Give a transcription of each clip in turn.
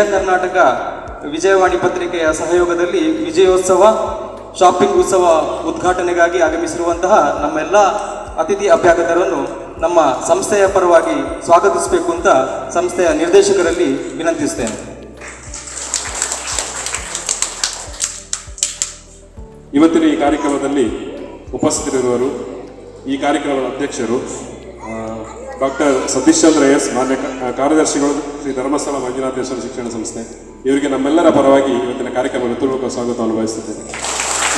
ವಿಜಯ ಕರ್ನಾಟಕ ವಿಜಯವಾಣಿ ಪತ್ರಿಕೆಯ ಸಹಯೋಗದಲ್ಲಿ ವಿಜಯೋತ್ಸವ ಶಾಪಿಂಗ್ ಉತ್ಸವ ಉದ್ಘಾಟನೆಗಾಗಿ ಆಗಮಿಸಿರುವಂತಹ ನಮ್ಮೆಲ್ಲ ಅತಿಥಿ ಅಭ್ಯಾಗತರನ್ನು ನಮ್ಮ ಸಂಸ್ಥೆಯ ಪರವಾಗಿ ಸ್ವಾಗತಿಸಬೇಕು ಅಂತ ಸಂಸ್ಥೆಯ ನಿರ್ದೇಶಕರಲ್ಲಿ ವಿನಂತಿಸ್ತೇನೆ. ಇವತ್ತಿನ ಈ ಕಾರ್ಯಕ್ರಮದಲ್ಲಿ ಉಪಸ್ಥಿತರಿರುವರು ಈ ಕಾರ್ಯಕ್ರಮದ ಅಧ್ಯಕ್ಷರು ಡಾಕ್ಟರ್ ಸತೀಶ್ ಚಂದ್ರ ಎಸ್, ಮಾನ್ಯ ಕಾರ್ಯದರ್ಶಿಗಳು, ಶ್ರೀ ಧರ್ಮಸ್ಥಳ ಮಂಜುನಾಥೇಶ್ವರ ಶಿಕ್ಷಣ ಸಂಸ್ಥೆ. ಇವರಿಗೆ ನಮ್ಮೆಲ್ಲರ ಪರವಾಗಿ ಇವತ್ತಿನ ಕಾರ್ಯಕ್ರಮದ ಹೃತ್ಪೂರ್ವಕ ಸ್ವಾಗತವನ್ನು ಬಯಸುತ್ತಿದ್ದೇನೆ.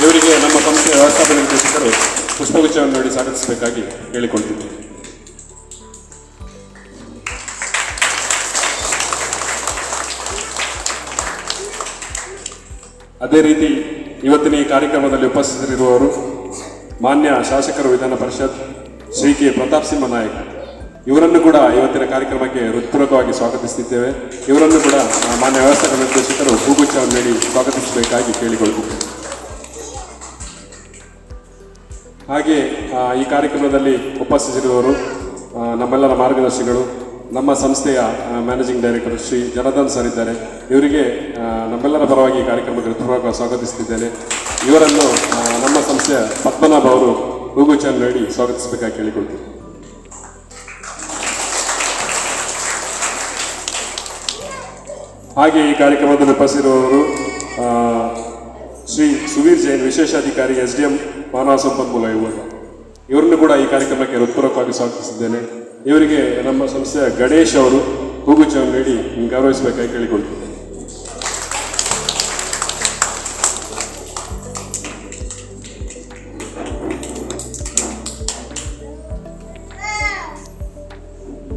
ಇವರಿಗೆ ನಮ್ಮ ಸಂಸ್ಥೆಯ ವ್ಯವಸ್ಥಾಪಕ ನಿರ್ದೇಶಕರು ಪುಷ್ಪಗುಚ್ಛವನ್ನು ನೀಡಿ ಸ್ವಾಗತಿಸಬೇಕಾಗಿ ಹೇಳಿಕೊಳ್ತಿದ್ದೇನೆ. ಅದೇ ರೀತಿ ಇವತ್ತಿನ ಈ ಕಾರ್ಯಕ್ರಮದಲ್ಲಿ ಉಪಸ್ಥಿತರಿರುವವರು ಮಾನ್ಯ ಶಾಸಕರು, ವಿಧಾನ ಪರಿಷತ್ ಶ್ರೀ ಕೆ ಪ್ರತಾಪ್ ಸಿಂಹ ನಾಯಕ್. ಇವರನ್ನು ಕೂಡ ಇವತ್ತಿನ ಕಾರ್ಯಕ್ರಮಕ್ಕೆ ಹೃತ್ಪೂರ್ವಕವಾಗಿ ಸ್ವಾಗತಿಸುತ್ತಿದ್ದೇವೆ. ಇವರನ್ನು ಕೂಡ ಮಾನ್ಯ ವ್ಯವಸ್ಥಾಪಕ ನಿರ್ದೇಶಕರು ಹೂಗುಚ್ಛವನ್ನು ನೀಡಿ ಸ್ವಾಗತಿಸಬೇಕಾಗಿ ಕೇಳಿಕೊಳ್ಳುತ್ತಿದ್ದೇವೆ. ಹಾಗೆ ಈ ಕಾರ್ಯಕ್ರಮದಲ್ಲಿ ಉಪಸ್ಥಿತರಿರುವವರು ನಮ್ಮೆಲ್ಲರ ಮಾರ್ಗದರ್ಶಿಗಳು, ನಮ್ಮ ಸಂಸ್ಥೆಯ managing director Shri Janardhan sir ಇದ್ದಾರೆ. ಇವರಿಗೆ ನಮ್ಮೆಲ್ಲರ ಪರವಾಗಿ ಈ ಕಾರ್ಯಕ್ರಮಕ್ಕೆ ಹೃತ್ಪೂರ್ವಕವಾಗಿ ಸ್ವಾಗತಿಸುತ್ತಿದ್ದೇನೆ. ಇವರನ್ನು ನಮ್ಮ ಸಂಸ್ಥೆಯ ಪದ್ಮನಾಭ ಅವರು ಹೂಗುಚ್ಛವನ್ನು ನೀಡಿ ಸ್ವಾಗತಿಸಬೇಕಾಗಿ ಕೇಳಿಕೊಳ್ತೀವಿ. ಹಾಗೆ ಈ ಕಾರ್ಯಕ್ರಮದಲ್ಲಿ ಉಪಸ್ಥಿತರಿರುವವರು ಶ್ರೀ ಸುವೀರ್ ಜೈನ್, ವಿಶೇಷಾಧಿಕಾರಿ SDM ಮಾನವ ಸಂಪನ್ಮೂಲ ವಿಭಾಗ. ಇವರನ್ನು ಕೂಡ ಈ ಕಾರ್ಯಕ್ರಮಕ್ಕೆ ಹೃತ್ಪೂರ್ವಕವಾಗಿ ಸ್ವಾಗತಿಸಿದ್ದೇನೆ. ಇವರಿಗೆ ನಮ್ಮ ಸಂಸ್ಥೆಯ ಗಣೇಶ್ ಅವರು ಹೂಗುಚ್ಛವನ್ನು ನೀಡಿ ಗೌರವಿಸಬೇಕಾಗಿ ಕೇಳಿಕೊಳ್ತೀವಿ.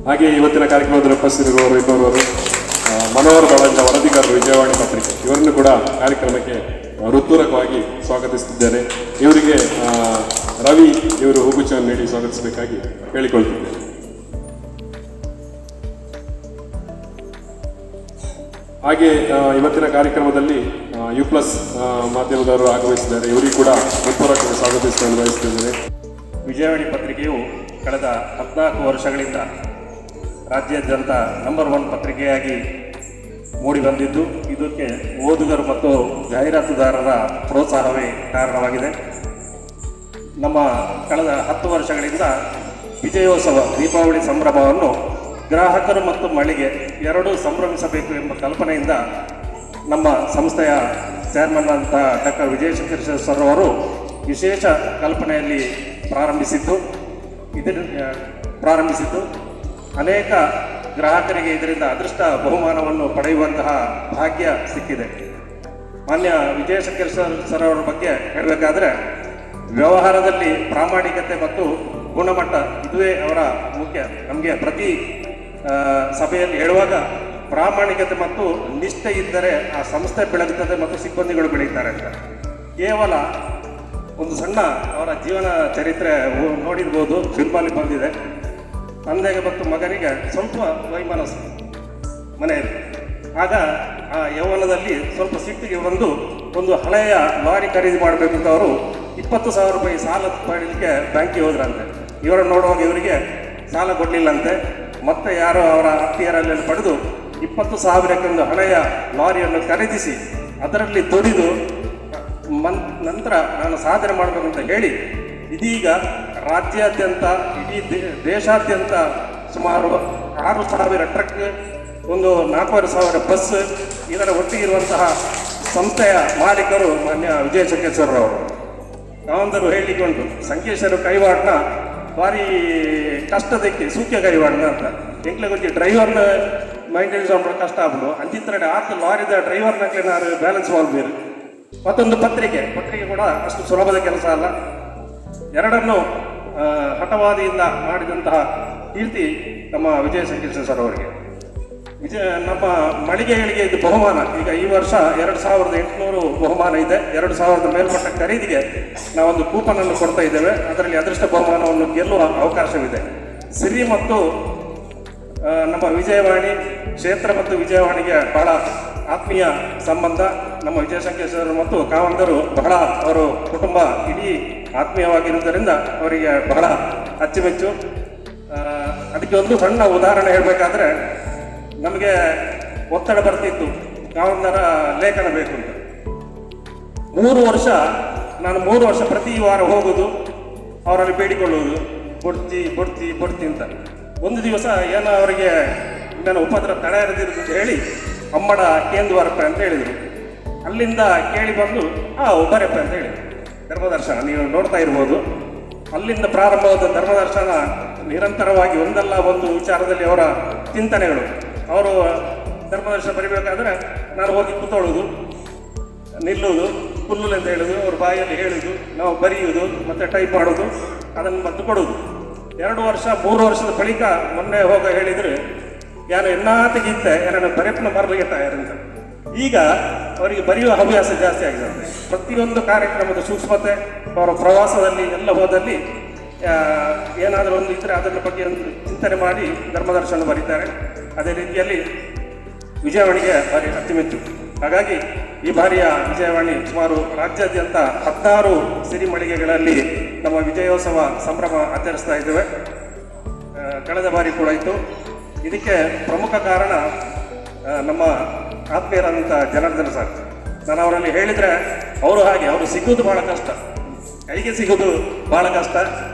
ಹಾಗೆ ಇವತ್ತಿನ ಕಾರ್ಯಕ್ರಮದಲ್ಲಿ ಉಪಸ್ಥಿತರಿರುವವರು ಇಬ್ಬರವರು ಮನೋಹರ್ ಬಾಳಂಜ, ವರದಿಗಾರರು, ವಿಜಯವಾಣಿ ಪತ್ರಿಕೆ. ಇವರನ್ನು ಕೂಡ ಕಾರ್ಯಕ್ರಮಕ್ಕೆ ಹೃತ್ಪೂರ್ವಕವಾಗಿ ಸ್ವಾಗತಿಸುತ್ತಿದ್ದೇನೆ. ಇವರಿಗೆ ರವಿ ಇವರು ಹೂಗುಚ್ಛವನ್ನು ನೀಡಿ ಸ್ವಾಗತಿಸಬೇಕಾಗಿ ಹೇಳಿಕೊಳ್ತಿದ್ದೇನೆ. ಹಾಗೆ ಇವತ್ತಿನ ಕಾರ್ಯಕ್ರಮದಲ್ಲಿ U+ ಮಾಧ್ಯಮದವರು ಆಗಮಿಸಿದ್ದಾರೆ. ಇವರಿಗೂ ಕೂಡ ಹೃತ್ಪೂರ್ವಕವಾಗಿ ಸ್ವಾಗತಿಸಲು ಬಯಸುತ್ತಿದ್ದೇನೆ. ವಿಜಯವಾಣಿ ಪತ್ರಿಕೆಯು ಕಳೆದ 14 ವರ್ಷಗಳಿಂದ ರಾಜ್ಯಾದ್ಯಂತ ನಂಬರ್ 1 ಪತ್ರಿಕೆಯಾಗಿ ಮೂಡಿಬಂದಿದ್ದು, ಇದಕ್ಕೆ ಓದುಗರು ಮತ್ತು ಜಾಹೀರಾತುದಾರರ ಪ್ರೋತ್ಸಾಹವೇ ಕಾರಣವಾಗಿದೆ. ನಮ್ಮ ಕಳೆದ 10 ವರ್ಷಗಳಿಂದ ವಿಜಯೋತ್ಸವ ದೀಪಾವಳಿ ಸಂಭ್ರಮವನ್ನು ಗ್ರಾಹಕರು ಮತ್ತು ಮಳಿಗೆ ಎರಡೂ ಸಂಭ್ರಮಿಸಬೇಕು ಎಂಬ ಕಲ್ಪನೆಯಿಂದ ನಮ್ಮ ಸಂಸ್ಥೆಯ ಚೇರ್ಮನ್ ಅಂತ ಡಾಕ್ಟರ್ ವಿಜಯಶಂಕರ್ ಸರ್ ಅವರು ವಿಶೇಷ ಕಲ್ಪನೆಯಲ್ಲಿ ಪ್ರಾರಂಭಿಸಿದ್ದು ಅನೇಕ ಗ್ರಾಹಕರಿಗೆ ಇದರಿಂದ ಅದೃಷ್ಟ ಬಹುಮಾನವನ್ನು ಪಡೆಯುವಂತಹ ಭಾಗ್ಯ ಸಿಕ್ಕಿದೆ. ಮಾನ್ಯ ವಿಜಯಶಂಕರ್ ಸರ್ ಅವರ ಬಗ್ಗೆ ಹೇಳಬೇಕಾದ್ರೆ, ವ್ಯವಹಾರದಲ್ಲಿ ಪ್ರಾಮಾಣಿಕತೆ ಮತ್ತು ಗುಣಮಟ್ಟ ಇದುವೇ ಅವರ ಮುಖ್ಯ. ನಮಗೆ ಪ್ರತಿ ಸಭೆಯಲ್ಲಿ ಹೇಳುವಾಗ, ಪ್ರಾಮಾಣಿಕತೆ ಮತ್ತು ನಿಷ್ಠೆ ಇದ್ದರೆ ಆ ಸಂಸ್ಥೆ ಬೆಳಗುತ್ತದೆ ಮತ್ತು ಸಿಬ್ಬಂದಿಗಳು ಬೆಳೀತಾರೆ ಅಂತ. ಕೇವಲ ಒಂದು ಸಣ್ಣ ಅವರ ಜೀವನ ಚರಿತ್ರೆ ನೋಡಿರ್ಬೋದು, ಫಿಲ್ಮಲ್ಲಿ ಬಂದಿದೆ. ತಂದೆಗೆ ಮತ್ತು ಮಗನಿಗೆ ಸ್ವಲ್ಪ ವೈಮನಸ್ಸು ಮನೆಯಲ್ಲಿ. ಆಗ ಆ ಯೌವನದಲ್ಲಿ ಸ್ವಲ್ಪ ಸಿಟ್ಟಿಗೆ ಒಂದು ಹಳೆಯ ಲಾರಿ ಖರೀದಿ ಮಾಡಬೇಕು ಅಂತ ಅವರು 20,000 ರೂಪಾಯಿ ಸಾಲ ಪಡೀಲಿಕ್ಕೆ ಬ್ಯಾಂಕಿಗೆ ಹೋದ್ರಂತೆ. ಇವರನ್ನು ನೋಡುವಾಗ ಇವರಿಗೆ ಸಾಲ ಕೊಡಲಿಲ್ಲಂತೆ. ಮತ್ತೆ ಯಾರೋ ಅವರ ಅತ್ತಿಯರಲ್ಲಿ ಪಡೆದು 20,000ಕ್ಕೆ ಒಂದು ಹಳೆಯ ಲಾರಿಯನ್ನು ಖರೀದಿಸಿ ಅದರಲ್ಲಿ ದುಡಿದು ನಂತರ ನಾನು ಸಾಧನೆ ಮಾಡಬೇಕಂತ ಹೇಳಿ ಇದೀಗ ರಾಜ್ಯಾದ್ಯಂತ, ಇಡೀ ದೇಶಾದ್ಯಂತ ಸುಮಾರು 6,000 ಟ್ರಕ್, ಒಂದು 4,500 ಬಸ್, ಇದರ ಒಟ್ಟಿಗೆ ಇರುವಂತಹ ಸಂಸ್ಥೆಯ ಮಾಲೀಕರು ಮಾನ್ಯ ವಿಜಯಶಂಕರ್ ಅವರು. ನಾವಂದರು ಹೇಳಿಕೊಂಡು ಸಂಕೇಶ್ವರ ಕೈವಾಡ್ನ ಭಾರಿ ಕಷ್ಟದಕ್ಕೆ ಸೂಕ್ಯ ಕೈವಾಡ್ನ ಅಂತ ಎಂಕ್ಲೆಗೊಂದು ಡ್ರೈವರ್ನ ಮೈಂಟೆನೆನ್ಸ್ ಮಾಡೋದು ಕಷ್ಟ ಆಗ್ಬೋದು. ಅಂಚಿತ್ರಡೆ ಲಾರಿದ ಡ್ರೈವರ್ನಾಗಲೇ ನಾನು ಬ್ಯಾಲೆನ್ಸ್ ಮಾಡ್ಬೇಕು. ಮತ್ತೊಂದು ಪತ್ರಿಕೆ ಕೂಡ ಅಷ್ಟು ಸುಲಭದ ಕೆಲಸ ಅಲ್ಲ. ಎರಡನ್ನು ಹಠವಾದಿಯಿಂದ ಮಾಡಿದಂತಹ ಕೀರ್ತಿ ನಮ್ಮ ವಿಜಯಶಂಕರ್ ಸರ್ ಅವರಿಗೆ. ನಮ್ಮ ಮಳಿಗೆಗಳಿಗೆ ಇದು ಬಹುಮಾನ. ಈಗ ಈ ವರ್ಷ 2,800 ಬಹುಮಾನ ಇದೆ. 2,000 ಮೇಲ್ಪಟ್ಟ ಖರೀದಿಗೆ ನಾವೊಂದು ಕೂಪನನ್ನು ಕೊಡ್ತಾ ಇದ್ದೇವೆ. ಅದರಲ್ಲಿ ಅದೃಷ್ಟ ಬಹುಮಾನವನ್ನು ಗೆಲ್ಲುವ ಅವಕಾಶವಿದೆ. ಸಿರಿ ಮತ್ತು ನಮ್ಮ ವಿಜಯವಾಣಿ ಕ್ಷೇತ್ರ ಮತ್ತು ವಿಜಯವಾಣಿಗೆ ಬಹಳ ಆತ್ಮೀಯ ಸಂಬಂಧ. ನಮ್ಮ ವಿಜಯಶಂಕರ್ ಸರ್ ಮತ್ತು ಕಾವಂದರು ಬಹಳ ಅವರು ಕುಟುಂಬ ಇಡೀ ಆತ್ಮೀಯವಾಗಿರುವುದರಿಂದ ಅವರಿಗೆ ಬಹಳ ಅಚ್ಚುಮೆಚ್ಚು. ಅದಕ್ಕೆ ಒಂದು ಸಣ್ಣ ಉದಾಹರಣೆ ಹೇಳಬೇಕಾದ್ರೆ, ನಮಗೆ ಒತ್ತಡ ಬರ್ತಿತ್ತು ಕಾವಂದರ ಲೇಖನ ಬೇಕು ಅಂತ. 3 ವರ್ಷ ನಾನು 3 ವರ್ಷ ಪ್ರತಿ ವಾರ ಹೋಗೋದು, ಅವರಲ್ಲಿ ಬೇಡಿಕೊಳ್ಳುವುದು, ಕೊಡ್ತಿ ಅಂತ. ಒಂದು ದಿವಸ ಏನೋ ಅವರಿಗೆ ನನ್ನ ಉಪದ್ರ ತಡೆ ಇರದಿರೋದು ಅಂತ ಹೇಳಿ ಅಮ್ಮಡ ಕೇಂದ್ರವರಪ್ಪ ಅಂತ ಹೇಳಿದರು. ಅಲ್ಲಿಂದ ಕೇಳಿ ಬಂದು ಒಬ್ಬರಪ್ಪ ಅಂತ ಹೇಳಿದರು. ಧರ್ಮದರ್ಶನ ನೀವು ನೋಡ್ತಾ ಇರ್ಬೋದು. ಅಲ್ಲಿಂದ ಪ್ರಾರಂಭವಾದ ಧರ್ಮದರ್ಶನ ನಿರಂತರವಾಗಿ ಒಂದಲ್ಲ ಒಂದು ವಿಚಾರದಲ್ಲಿ ಅವರ ಚಿಂತನೆಗಳು. ಅವರು ಧರ್ಮದರ್ಶನ ಬರಿಬೇಕಾದ್ರೆ ನಾನು ಹೋಗಿ ಕೂತ್ಕೊಳ್ಳೋದು, ನಿಲ್ಲುವುದು, ಪುಲ್ಲು ಅಂತ ಹೇಳೋದು, ಅವ್ರ ಬಾಯಲ್ಲಿ ಹೇಳೋದು, ನಾವು ಬರೆಯುವುದು, ಮತ್ತು ಟೈಪ್ ಮಾಡೋದು, ಅದನ್ನು ಮತ್ತೆ ಕೊಡೋದು. 2 ವರ್ಷ 3 ವರ್ಷದ ಬಳಿಕ ಮೊನ್ನೆ ಹೇಳಿದರೆ ಯಾರು ಎನ್ನಾತಿಗಿತ್ತೆ ಯಾರನ್ನು ಬರೆಪ್ನ ಮರಲಿಗೆಟ್ಟಾಯರಂತ. ಈಗ ಅವರಿಗೆ ಬರೆಯುವ ಹವ್ಯಾಸ ಜಾಸ್ತಿ ಆಗಿದೆ. ಪ್ರತಿಯೊಂದು ಕಾರ್ಯಕ್ರಮದ ಸೂಕ್ಷ್ಮತೆ ಅವರ ಪ್ರವಾಸದಲ್ಲಿ ಎಲ್ಲ ಹೋದಲ್ಲಿ ಏನಾದರೂ ಒಂದು ಇದ್ದರೆ ಅದರ ಬಗ್ಗೆ ಒಂದು ಚಿಂತನೆ ಮಾಡಿ ಧರ್ಮದರ್ಶನ ಬರೀತಾರೆ. ಅದೇ ರೀತಿಯಲ್ಲಿ ವಿಜಯವಾಣಿಗೆ ಭಾರಿ ಅಚ್ಚುಮೆಚ್ಚು. ಹಾಗಾಗಿ ಈ ಬಾರಿಯ ವಿಜಯವಾಣಿ ಸುಮಾರು ರಾಜ್ಯಾದ್ಯಂತ 16 ಸಿರಿಮಳಿಗೆಗಳಲ್ಲಿ ನಮ್ಮ ವಿಜಯೋತ್ಸವ ಸಂಭ್ರಮ ಆಚರಿಸ್ತಾ ಇದ್ದೇವೆ. ಕಳೆದ ಬಾರಿ ಕೂಡ ಇತ್ತು. ಇದಕ್ಕೆ ಪ್ರಮುಖ ಕಾರಣ ನಮ್ಮ ಆತ್ಮೀಯರಾದಂಥ ಜನಾರ್ದನ ಸರ್. ನಾನು ಅವರಲ್ಲಿ ಹೇಳಿದರೆ ಅವರು ಸಿಗೋದು ಭಾಳ ಕಷ್ಟ, ಕೈಗೆ ಸಿಗೋದು ಭಾಳ ಕಷ್ಟ.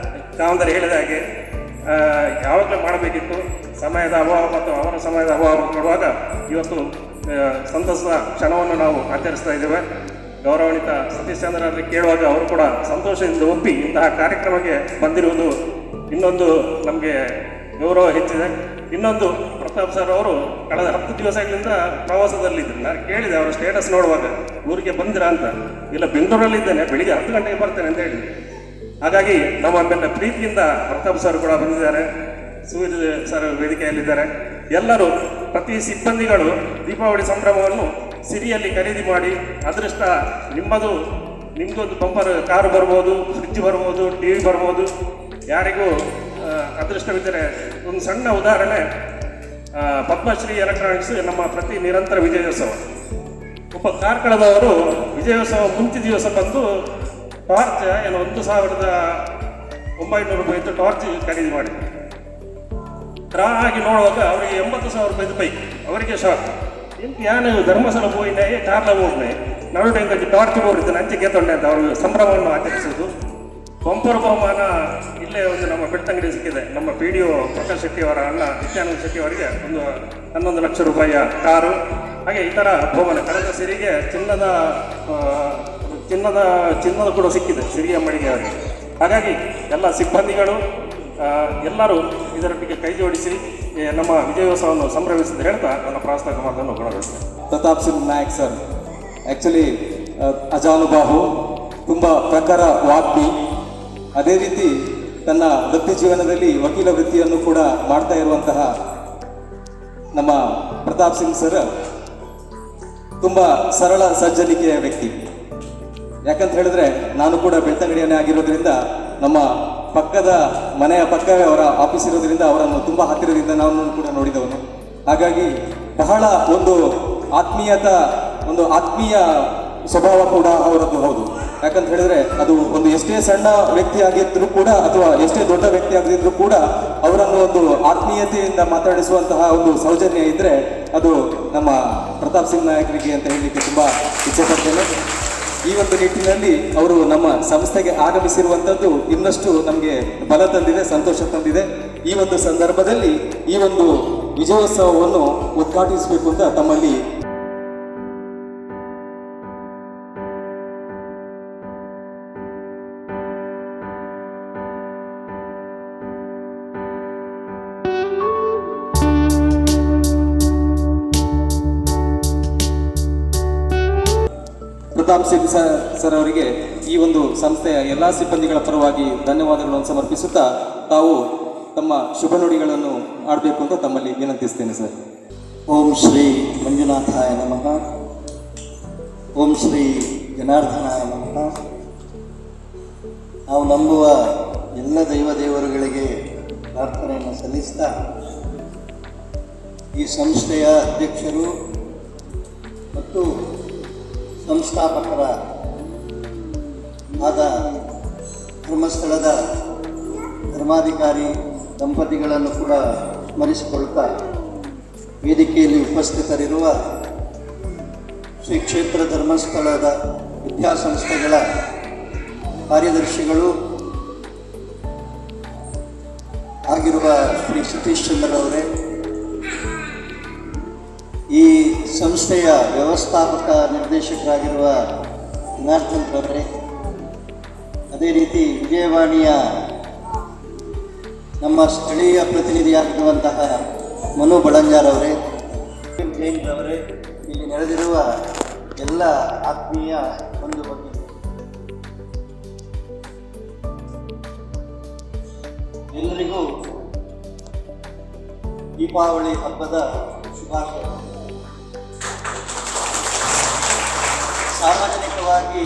ಕಾವಂದರೆ ಹೇಳಿದ ಹಾಗೆ ಯಾವಾಗಲೂ ಮಾಡಬೇಕಿತ್ತು. ಸಮಯದ ಅಭಾವ ಮತ್ತು ಅವರ ಸಮಯದ ಅಭಾವ ನೋಡುವಾಗ ಇವತ್ತು ಸಂತಸದ ಕ್ಷಣವನ್ನು ನಾವು ಆಚರಿಸ್ತಾ ಇದ್ದೇವೆ. ಗೌರವಾನ್ವಿತ ಸತೀಶ್ ಚಂದ್ರರಲ್ಲಿ ಕೇಳುವಾಗ ಅವರು ಕೂಡ ಸಂತೋಷದಿಂದ ಒಪ್ಪಿ ಇಂತಹ ಕಾರ್ಯಕ್ರಮಕ್ಕೆ ಬಂದಿರುವುದು ಇನ್ನೊಂದು ನಮಗೆ ಗೌರವ ಹೆಚ್ಚಿದೆ. ಇನ್ನೊಂದು ಪ್ರತಾಪ್ ಸರ್ ಅವರು ಕಳೆದ 10 ದಿವಸಗಳಿಂದ ಪ್ರವಾಸದಲ್ಲಿದ್ದರು. ನಾನು ಕೇಳಿದೆ ಅವರ ಸ್ಟೇಟಸ್ ನೋಡುವಾಗ, ಊರಿಗೆ ಬಂದಿರಾ ಅಂತ. ಇಲ್ಲ, ಬೆಂಗಳೂರಲ್ಲಿದ್ದೇನೆ, ಬೆಳಿಗ್ಗೆ 10 ಗಂಟೆಗೆ ಬರ್ತೇನೆ ಅಂತ ಹೇಳಿದೆ. ಹಾಗಾಗಿ ನಮ್ಮ ಬೆನ್ನ ಪ್ರೀತಿಯಿಂದ ಪ್ರತಾಪ್ ಸರ್ ಕೂಡ ಬಂದಿದ್ದಾರೆ, ಸೂರ್ಯ ಸರ್ ವೇದಿಕೆಯಲ್ಲಿದ್ದಾರೆ. ಎಲ್ಲರೂ ಪ್ರತಿ ಸಿಬ್ಬಂದಿಗಳು ದೀಪಾವಳಿ ಸಂಭ್ರಮವನ್ನು ಸಿರಿಯಲ್ಲಿ ಖರೀದಿ ಮಾಡಿ ಅದೃಷ್ಟ ನಿಮ್ಮದೊಂದು ಬಂಪರ್ ಕಾರು ಬರ್ಬೋದು, ಫ್ರಿಡ್ಜ್ ಬರ್ಬೋದು, TV ಬರ್ಬೋದು. ಯಾರಿಗೂ ಅದೃಷ್ಟವಿದ್ದರೆ ಒಂದು ಸಣ್ಣ ಉದಾಹರಣೆ, ಪದ್ಮಶ್ರೀ ಎಲೆಕ್ಟ್ರಾನಿಕ್ಸ್ ನಮ್ಮ ಪ್ರತಿ ನಿರಂತರ ವಿಜಯೋತ್ಸವ. ಒಬ್ಬ ಕಾರ್ಕಳದವರು ವಿಜಯೋತ್ಸವ ಮುಂಚೆ ದಿವಸ ಬಂದು ಟಾರ್ಚ್ 1,900 ರೂಪಾಯಿದ್ದು ಟಾರ್ಚ್ ಖರೀದಿ ಮಾಡಿದ್ರು. ಡ್ರಾ ಆಗಿ ನೋಡುವಾಗ ಅವರಿಗೆ 80,000 ರೂಪಾಯಿದು ಬೈಕ್. ಅವರಿಗೆ ಶಾಕ್. ಯಾನು ಧರ್ಮಸ್ಥಳ ಹೋಯಿನೇ ಕಾರ್ಲ ಹೋಗ್ನೆ ನಡುವೆ ಟಾರ್ಚ್ ಬೋರಿದ್ದಾನೆ ಅಂಚೆ ಗೆತ್ತೊಂಡೆ ಅಂತ ಅವರು ಸಂಭ್ರಮವನ್ನು ಆಚರಿಸುವುದು. ಬಂಪರ್ ಬಹುಮಾನ ಇಲ್ಲೇ ಒಂದು ನಮ್ಮ ಬೆಳ್ತಂಗಡಿ ಸಿಕ್ಕಿದೆ. ನಮ್ಮ PDO ಪ್ರಕಾಶ್ ಶೆಟ್ಟಿ ಅವರ ಅಣ್ಣ ನಿತ್ಯಾನಂದ ಶೆಟ್ಟಿ ಅವರಿಗೆ ಒಂದು 11 ಲಕ್ಷ ರೂಪಾಯಿಯ ಕಾರು. ಹಾಗೆ ಇತರ ಬಹುಮಾನ ಕಳೆದ ಸಿರಿಗೆ ಚಿನ್ನದ ಕೂಡ ಸಿಕ್ಕಿದೆ ಸಿರಿಯ ಮಳಿಗೆ ಅವರಿಗೆ. ಹಾಗಾಗಿ ಎಲ್ಲ ಸಿಬ್ಬಂದಿಗಳು ಎಲ್ಲರೂ ಇದರೊಟ್ಟಿಗೆ ಕೈ ಜೋಡಿಸಿ ನಮ್ಮ ವಿಜಯೋತ್ಸವವನ್ನು ಸಂಭ್ರಮಿಸಿದ ಹೇಳ್ತಾ ನನ್ನ ಪ್ರಾಸ್ತಾವಿಕ ಮಾತನ್ನು ಕೊಡಬೇಕು. ಪ್ರತಾಪ್ ಸಿಂಗ್ ನಾಯಕ್ ಸರ್ ಆ್ಯಕ್ಚುಲಿ ಅಜಾನುಬಾಹು, ತುಂಬ ಪ್ರಖರ ವಾಗ್ಮಿ. ಅದೇ ರೀತಿ ತನ್ನ ವೃತ್ತಿ ಜೀವನದಲ್ಲಿ ವಕೀಲ ವೃತ್ತಿಯನ್ನು ಕೂಡ ಮಾಡ್ತಾ ಇರುವಂತಹ ನಮ್ಮ ಪ್ರತಾಪ್ ಸಿಂಗ್ ಸರ್ ತುಂಬ ಸರಳ ಸಜ್ಜನಿಕೆಯ ವ್ಯಕ್ತಿ. ಯಾಕಂತ ಹೇಳಿದ್ರೆ ನಾನು ಕೂಡ ಬೆಳ್ತಂಗಡಿಯನ್ನೇ ಆಗಿರೋದ್ರಿಂದ ನಮ್ಮ ಮನೆಯ ಪಕ್ಕವೇ ಅವರ ಆಫೀಸ್ ಇರೋದ್ರಿಂದ ಅವರನ್ನು ತುಂಬ ಹತ್ತಿರದಿಂದ ನಾನು ಕೂಡ ನೋಡಿದವನು. ಹಾಗಾಗಿ ಬಹಳ ಒಂದು ಆತ್ಮೀಯ ಸ್ವಭಾವ ಕೂಡ ಅವರದ್ದು ಹೌದು. ಯಾಕಂತ ಹೇಳಿದ್ರೆ ಅದು ಒಂದು ಎಷ್ಟೇ ಸಣ್ಣ ವ್ಯಕ್ತಿ ಆಗಿದ್ರು ಕೂಡ ಅಥವಾ ಎಷ್ಟೇ ದೊಡ್ಡ ವ್ಯಕ್ತಿ ಆಗಿದ್ರು ಕೂಡ ಅವರನ್ನು ಒಂದು ಆತ್ಮೀಯತೆಯಿಂದ ಮಾತಾಡಿಸುವಂತಹ ಒಂದು ಸೌಜನ್ಯ ಇದ್ರೆ ಅದು ನಮ್ಮ ಪ್ರತಾಪ್ ಸಿಂಗ್ ನಾಯಕರಿಗೆ ಅಂತ ಹೇಳಲಿಕ್ಕೆ ತುಂಬಾ ಇಚ್ಛೆಪಡ್ತೇನೆ. ಈ ಒಂದು ನಿಟ್ಟಿನಲ್ಲಿ ಅವರು ನಮ್ಮ ಸಂಸ್ಥೆಗೆ ಆಗಮಿಸಿರುವಂಥದ್ದು ಇನ್ನಷ್ಟು ನಮಗೆ ಬಲ ತಂದಿದೆ, ಸಂತೋಷ ತಂದಿದೆ. ಈ ಒಂದು ಸಂದರ್ಭದಲ್ಲಿ ಈ ಒಂದು ವಿಜಯೋತ್ಸವವನ್ನು ಉದ್ಘಾಟಿಸಬೇಕು ಅಂತ ತಮ್ಮಲ್ಲಿ ಪ್ರತಾಪ್ ಸಿಂಗ್ ಸರ್ ಅವರಿಗೆ ಈ ಒಂದು ಸಂಸ್ಥೆಯ ಎಲ್ಲ ಸಿಬ್ಬಂದಿಗಳ ಪರವಾಗಿ ಧನ್ಯವಾದಗಳನ್ನು ಸಮರ್ಪಿಸುತ್ತಾ ತಾವು ತಮ್ಮ ಶುಭ ನುಡಿಗಳನ್ನು ಆಡಬೇಕು ಅಂತ ತಮ್ಮಲ್ಲಿ ವಿನಂತಿಸ್ತೇನೆ ಸರ್. ಓಂ ಶ್ರೀ ಮಂಜುನಾಥಾಯ ನಮಃ. ಓಂ ಶ್ರೀ ಜನಾರ್ದನಾಯ ನಮಃ. ನಾವು ನಂಬುವ ಎಲ್ಲ ದೇವರುಗಳಿಗೆ ಪ್ರಾರ್ಥನೆಯನ್ನು ಸಲ್ಲಿಸ್ತಾ ಈ ಸಂಸ್ಥೆಯ ಅಧ್ಯಕ್ಷರು ಮತ್ತು ಸಂಸ್ಥಾಪಕರ ಆದ ಧರ್ಮಸ್ಥಳದ ಧರ್ಮಾಧಿಕಾರಿ ದಂಪತಿಗಳನ್ನು ಕೂಡ ಸ್ಮರಿಸಿಕೊಳ್ತಾ ವೇದಿಕೆಯಲ್ಲಿ ಉಪಸ್ಥಿತರಿರುವ ಶ್ರೀ ಕ್ಷೇತ್ರ ಧರ್ಮಸ್ಥಳದ ವಿದ್ಯಾಸಂಸ್ಥೆಗಳ ಕಾರ್ಯದರ್ಶಿಗಳು ಆಗಿರುವ ಶ್ರೀ ಸತೀಶ್ ಚಂದ್ರರವರೇ, ಈ ಸಂಸ್ಥೆಯ ವ್ಯವಸ್ಥಾಪಕ ನಿರ್ದೇಶಕರಾಗಿರುವ ಜನಾರ್ದನ್ ಅವರೇ, ಅದೇ ರೀತಿ ವಿಜಯವಾಣಿಯ ನಮ್ಮ ಸ್ಥಳೀಯ ಪ್ರತಿನಿಧಿಯಾಗಿರುವಂತಹ ಮನು ಬಳಂಜಾರ್ ಅವರೇ, ಜೈನ್ ಅವರೇ, ಇಲ್ಲಿ ನೆರೆದಿರುವ ಎಲ್ಲ ಆತ್ಮೀಯ ಬಂಧು ಭಗಿನಿಯರೇ, ಎಲ್ಲರಿಗೂ ದೀಪಾವಳಿ ಹಬ್ಬದ ಶುಭಾಶಯ. ಸಾರ್ವಜನಿಕವಾಗಿ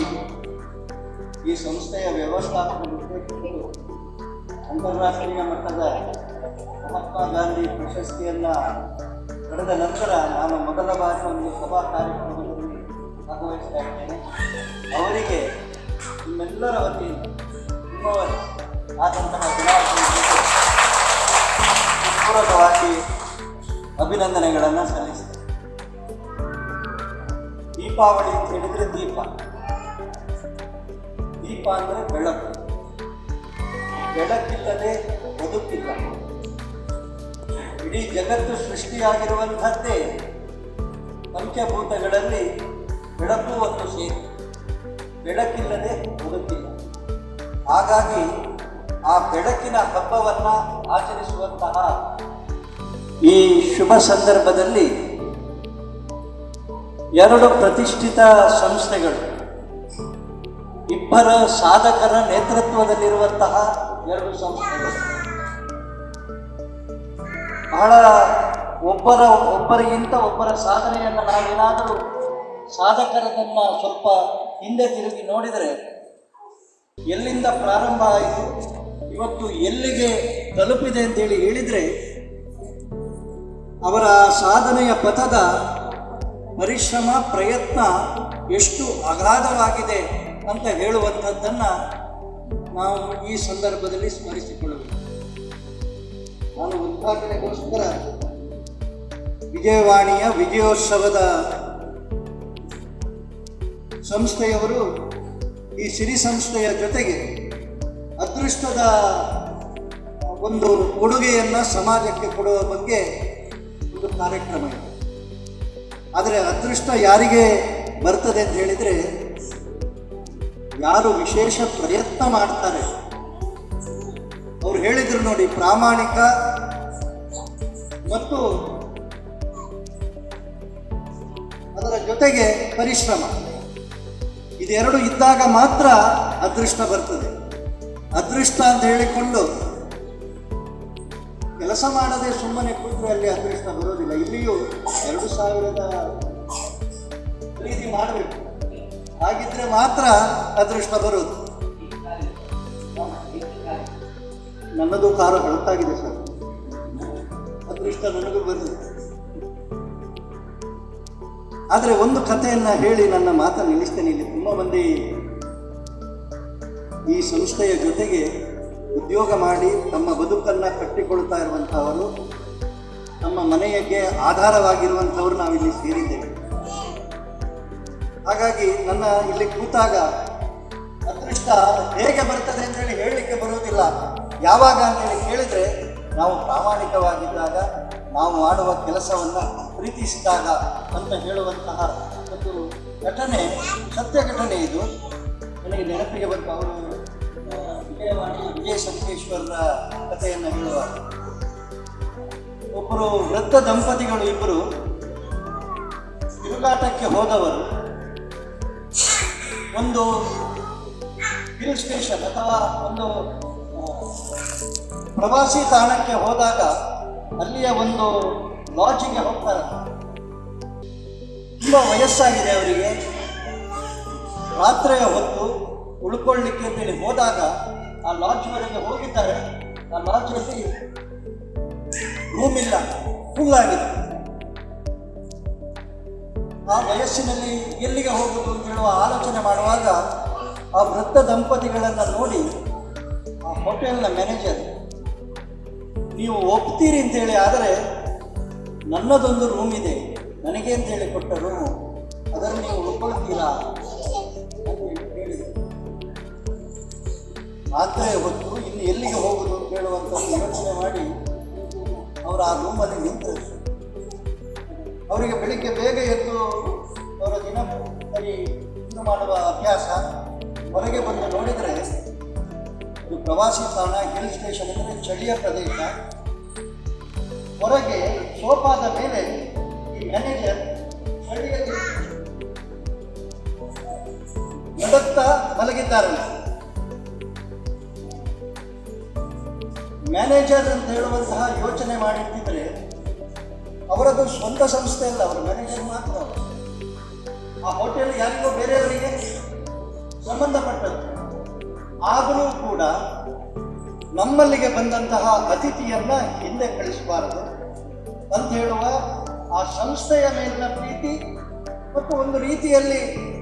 ಈ ಸಂಸ್ಥೆಯ ವ್ಯವಸ್ಥಾಪಕ ನಿರ್ದೇಶಕರು ಅಂತಾರಾಷ್ಟ್ರೀಯ ಮಟ್ಟದ ಮಹಾತ್ಮ ಗಾಂಧಿ ಪ್ರಶಸ್ತಿಯನ್ನು ಪಡೆದ ನಂತರ ನಾನು ಮೊದಲ ಬಾರಿ ಒಂದು ಸಭಾ ಕಾರ್ಯಕ್ರಮದಲ್ಲಿ ಭಾಗವಹಿಸ್ತಾ ಇದ್ದೇನೆ. ಅವರಿಗೆ ನಿಮ್ಮೆಲ್ಲರ ವತಿಯಿಂದ ಆದಂತಹ ಪೂರ್ವಕವಾಗಿ ಅಭಿನಂದನೆಗಳನ್ನು ಸಲ್ಲಿಸ್ತೇನೆ. ದೀಪಾವಳಿ ಅಂತ ಹೇಳಿದರೆ ದೀಪ ಅಂದರೆ ಬೆಳಕು. ಬೆಳಕಿಲ್ಲದೆ ಬದುಕಿಲ್ಲ. ಇಡೀ ಜಗತ್ತು ಸೃಷ್ಟಿಯಾಗಿರುವಂಥದ್ದೇ ಪಂಚಭೂತಗಳಲ್ಲಿ ಬೆಳಕು ಒಂದು ಸೇರಿ. ಬೆಳಕಿಲ್ಲದೆ ಬದುಕಿಲ್ಲ. ಹಾಗಾಗಿ ಆ ಬೆಳಕಿನ ಹಬ್ಬವನ್ನು ಆಚರಿಸುವಂತಹ ಈ ಶುಭ ಸಂದರ್ಭದಲ್ಲಿ ಎರಡು ಪ್ರತಿಷ್ಠಿತ ಸಂಸ್ಥೆಗಳು, ಇಬ್ಬರ ಸಾಧಕರ ನೇತೃತ್ವದಲ್ಲಿರುವಂತಹ ಎರಡು ಸಂಸ್ಥೆಗಳು, ಬಹಳ ಒಬ್ಬರಿಗಿಂತ ಒಬ್ಬರ ಸಾಧನೆಯನ್ನು ನಾವೇನಾದರೂ ಸಾಧಕರದನ್ನು ಸ್ವಲ್ಪ ಹಿಂದೆ ತಿರುಗಿ ನೋಡಿದರೆ ಎಲ್ಲಿಂದ ಪ್ರಾರಂಭ ಆಯಿತು, ಇವತ್ತು ಎಲ್ಲಿಗೆ ತಲುಪಿದೆ ಅಂತೇಳಿ ಹೇಳಿದರೆ ಅವರ ಸಾಧನೆಯ ಪಥದ ಪರಿಶ್ರಮ ಪ್ರಯತ್ನ ಎಷ್ಟು ಅಗಾಧವಾಗಿದೆ ಅಂತ ಹೇಳುವಂಥದ್ದನ್ನು ನಾವು ಈ ಸಂದರ್ಭದಲ್ಲಿ ಸ್ಮರಿಸಿಕೊಳ್ಳಬೇಕು. ನಾನು ಉದ್ಘಾಟನೆಗೋಸ್ಕರ ವಿಜಯವಾಣಿಯ ವಿಜಯೋತ್ಸವದ ಸಂಸ್ಥೆಯವರು ಈ ಸಿರಿ ಸಂಸ್ಥೆಯ ಜೊತೆಗೆ ಅದೃಷ್ಟದ ಒಂದು ಕೊಡುಗೆಯನ್ನು ಸಮಾಜಕ್ಕೆ ಕೊಡುವ ಬಗ್ಗೆ ಒಂದು ಕಾರ್ಯಕ್ರಮ ಇದೆ. ಆದರೆ ಅದೃಷ್ಟ ಯಾರಿಗೆ ಬರ್ತದೆ ಅಂತ ಹೇಳಿದರೆ, ಯಾರು ವಿಶೇಷ ಪ್ರಯತ್ನ ಮಾಡ್ತಾರೆ. ಅವ್ರು ಹೇಳಿದ್ರು ನೋಡಿ, ಪ್ರಾಮಾಣಿಕ ಮತ್ತು ಅದರ ಜೊತೆಗೆ ಪರಿಶ್ರಮ, ಇದೆರಡು ಇದ್ದಾಗ ಮಾತ್ರ ಅದೃಷ್ಟ ಬರ್ತದೆ. ಅದೃಷ್ಟ ಅಂತ ಹೇಳಿಕೊಂಡು ಕೆಲಸ ಮಾಡದೆ ಸುಮ್ಮನೆ ಕೂತ್ರೆ ಅಲ್ಲಿ ಅದೃಷ್ಟ ಬರೋದಿಲ್ಲ. ಇಲ್ಲಿಯೂ 2000 ಖರೀದಿ ಮಾಡಬೇಕು, ಹಾಗಿದ್ರೆ ಮಾತ್ರ ಅದೃಷ್ಟ ಬರೋದು. ನನ್ನದು ಕಾರು ಹೊರತಾಗಿದೆ ಸರ್, ಅದೃಷ್ಟ ನನಗೂ ಬರೋದು. ಆದರೆ ಒಂದು ಕಥೆಯನ್ನು ಹೇಳಿ ನನ್ನ ಮಾತನ್ನು ನಿಲ್ಲಿಸ್ತೇನೆ. ಇಲ್ಲಿ ತುಂಬ ಮಂದಿ ಈ ಸಂಸ್ಥೆಯ ಜೊತೆಗೆ ಉದ್ಯೋಗ ಮಾಡಿ ತಮ್ಮ ಬದುಕನ್ನು ಕಟ್ಟಿಕೊಳ್ತಾ ಇರುವಂಥವರು, ನಮ್ಮ ಮನೆಗೆ ಆಧಾರವಾಗಿರುವಂಥವ್ರು ನಾವಿಲ್ಲಿ ಸೇರಿದ್ದೇವೆ. ಹಾಗಾಗಿ ನನ್ನ ಇಲ್ಲಿ ಕೂತಾಗ ಅದೃಷ್ಟ ಹೇಗೆ ಬರ್ತದೆ ಅಂತೇಳಿ ಹೇಳಲಿಕ್ಕೆ ಬರುವುದಿಲ್ಲ. ಯಾವಾಗ ಅಂತೇಳಿ ಕೇಳಿದರೆ, ನಾವು ಪ್ರಾಮಾಣಿಕವಾಗಿದ್ದಾಗ, ನಾವು ಮಾಡುವ ಕೆಲಸವನ್ನು ಪ್ರೀತಿಸಿದಾಗ ಅಂತ ಹೇಳುವಂತಹ ಒಂದು ಘಟನೆ, ಸತ್ಯ ಘಟನೆ ಇದು ನನಗೆ ನೆನಪಿಗೆ ಬಂತು. ಅವರು ವಿಜಯವಾಣಿ ವಿಜಯ ಸಂಕೇಶ್ವರರ ಕಥೆಯನ್ನು ಹೇಳುವಾಗ, ಒಬ್ಬರು ವೃದ್ಧ ದಂಪತಿಗಳು ಇಬ್ಬರು ತಿರುಗಾಟಕ್ಕೆ ಹೋದವರು ಒಂದು ಹಿಲ್ ಸ್ಟೇಷನ್ ಅಥವಾ ಒಂದು ಪ್ರವಾಸಿ ತಾಣಕ್ಕೆ ಹೋದಾಗ ಅಲ್ಲಿಯ ಒಂದು ಲಾಡ್ಜಿಗೆ ಹೋಗ್ತಾರೆ. ತುಂಬ ವಯಸ್ಸಾಗಿದೆ ಅವರಿಗೆ. ರಾತ್ರಿಯ ಹೊತ್ತು ಉಳ್ಕೊಳ್ಳಿಕ್ಕೆ ಅಂತೇಳಿ ಹೋದಾಗ ಆ ಲಾಡ್ಜ್ವರೆಗೆ ಹೋಗಿದ್ದಾರೆ. ಆ ಲಾಡ್ಜಲ್ಲಿ ರೂಮ್ ಇಲ್ಲ, ಫುಲ್ ಆಗಿದೆ. ಆ ವಯಸ್ಸಿನಲ್ಲಿ ಎಲ್ಲಿಗೆ ಹೋಗುವುದು ಅಂತ ಹೇಳುವ ಆಲೋಚನೆ ಮಾಡುವಾಗ ಆ ವೃದ್ಧ ದಂಪತಿಗಳನ್ನು ನೋಡಿ ಆ ಹೋಟೆಲ್ನ ಮ್ಯಾನೇಜರ್, ನೀವು ಒಪ್ತೀರಿ ಅಂತೇಳಿ ಆದರೆ ನನ್ನದೊಂದು ರೂಮ್ ಇದೆ, ನನಗೆ ಅಂತ ಹೇಳಿ ಕೊಟ್ಟ ರೂಮು, ಅದನ್ನು ನೀವು ಉಳ್ಕೊಳ್ತೀರಾ ಅಂತ ಹೇಳಿದರು. ರಾತ್ರಿ ಹೊತ್ತು ಇನ್ನು ಎಲ್ಲಿಗೆ ಹೋಗುದು ಅಂತ ಹೇಳುವಂಥ ಯೋಚನೆ ಮಾಡಿ ಅವರು ಆ ರೂಮಲ್ಲಿ ನಿಂತರು. ಅವರಿಗೆ ಬೆಳಿಗ್ಗೆ ಬೇಗ ಎದ್ದು ಅವರ ದಿನಚರಿ ಮಾಡುವ ಅಭ್ಯಾಸ. ಹೊರಗೆ ಬಂದು ನೋಡಿದರೆ ಇದು ಪ್ರವಾಸಿ ತಾಣ, ಹಿಲ್ ಸ್ಟೇಷನ್ ಅಂದರೆ ಚಳಿಯ ಪ್ರದೇಶ. ಹೊರಗೆ ಸೋಫಾದ ಮೇಲೆ ಈ ಮ್ಯಾನೇಜರ್ ಚಳಿಯಲ್ಲಿ ನಡುತ್ತಾ ಮಲಗಿದ್ದಾರೆ. ಮ್ಯಾನೇಜರ್ ಅಂತ ಹೇಳುವಂತಹ ಯೋಚನೆ ಮಾಡಿರ್ತಿದ್ರೆ ಅವರದ್ದು ಸ್ವಂತ ಸಂಸ್ಥೆ ಅಲ್ಲ, ಅವರು ಮ್ಯಾನೇಜರ್ ಮಾತ್ರ. ಆ ಹೋಟೆಲ್ ಯಾರಿಗೋ ಬೇರೆಯವರಿಗೆ ಸಂಬಂಧಪಟ್ಟದ್ದು. ಆದರೂ ಕೂಡ ನಮ್ಮಲ್ಲಿಗೆ ಬಂದಂತಹ ಅತಿಥಿಯನ್ನ ಹಿಂದೆ ಕಳಿಸಬಾರದು ಅಂತ ಹೇಳುವ ಆ ಸಂಸ್ಥೆಯ ಮೇಲಿನ ಪ್ರೀತಿ ಮತ್ತು ಒಂದು ರೀತಿಯಲ್ಲಿ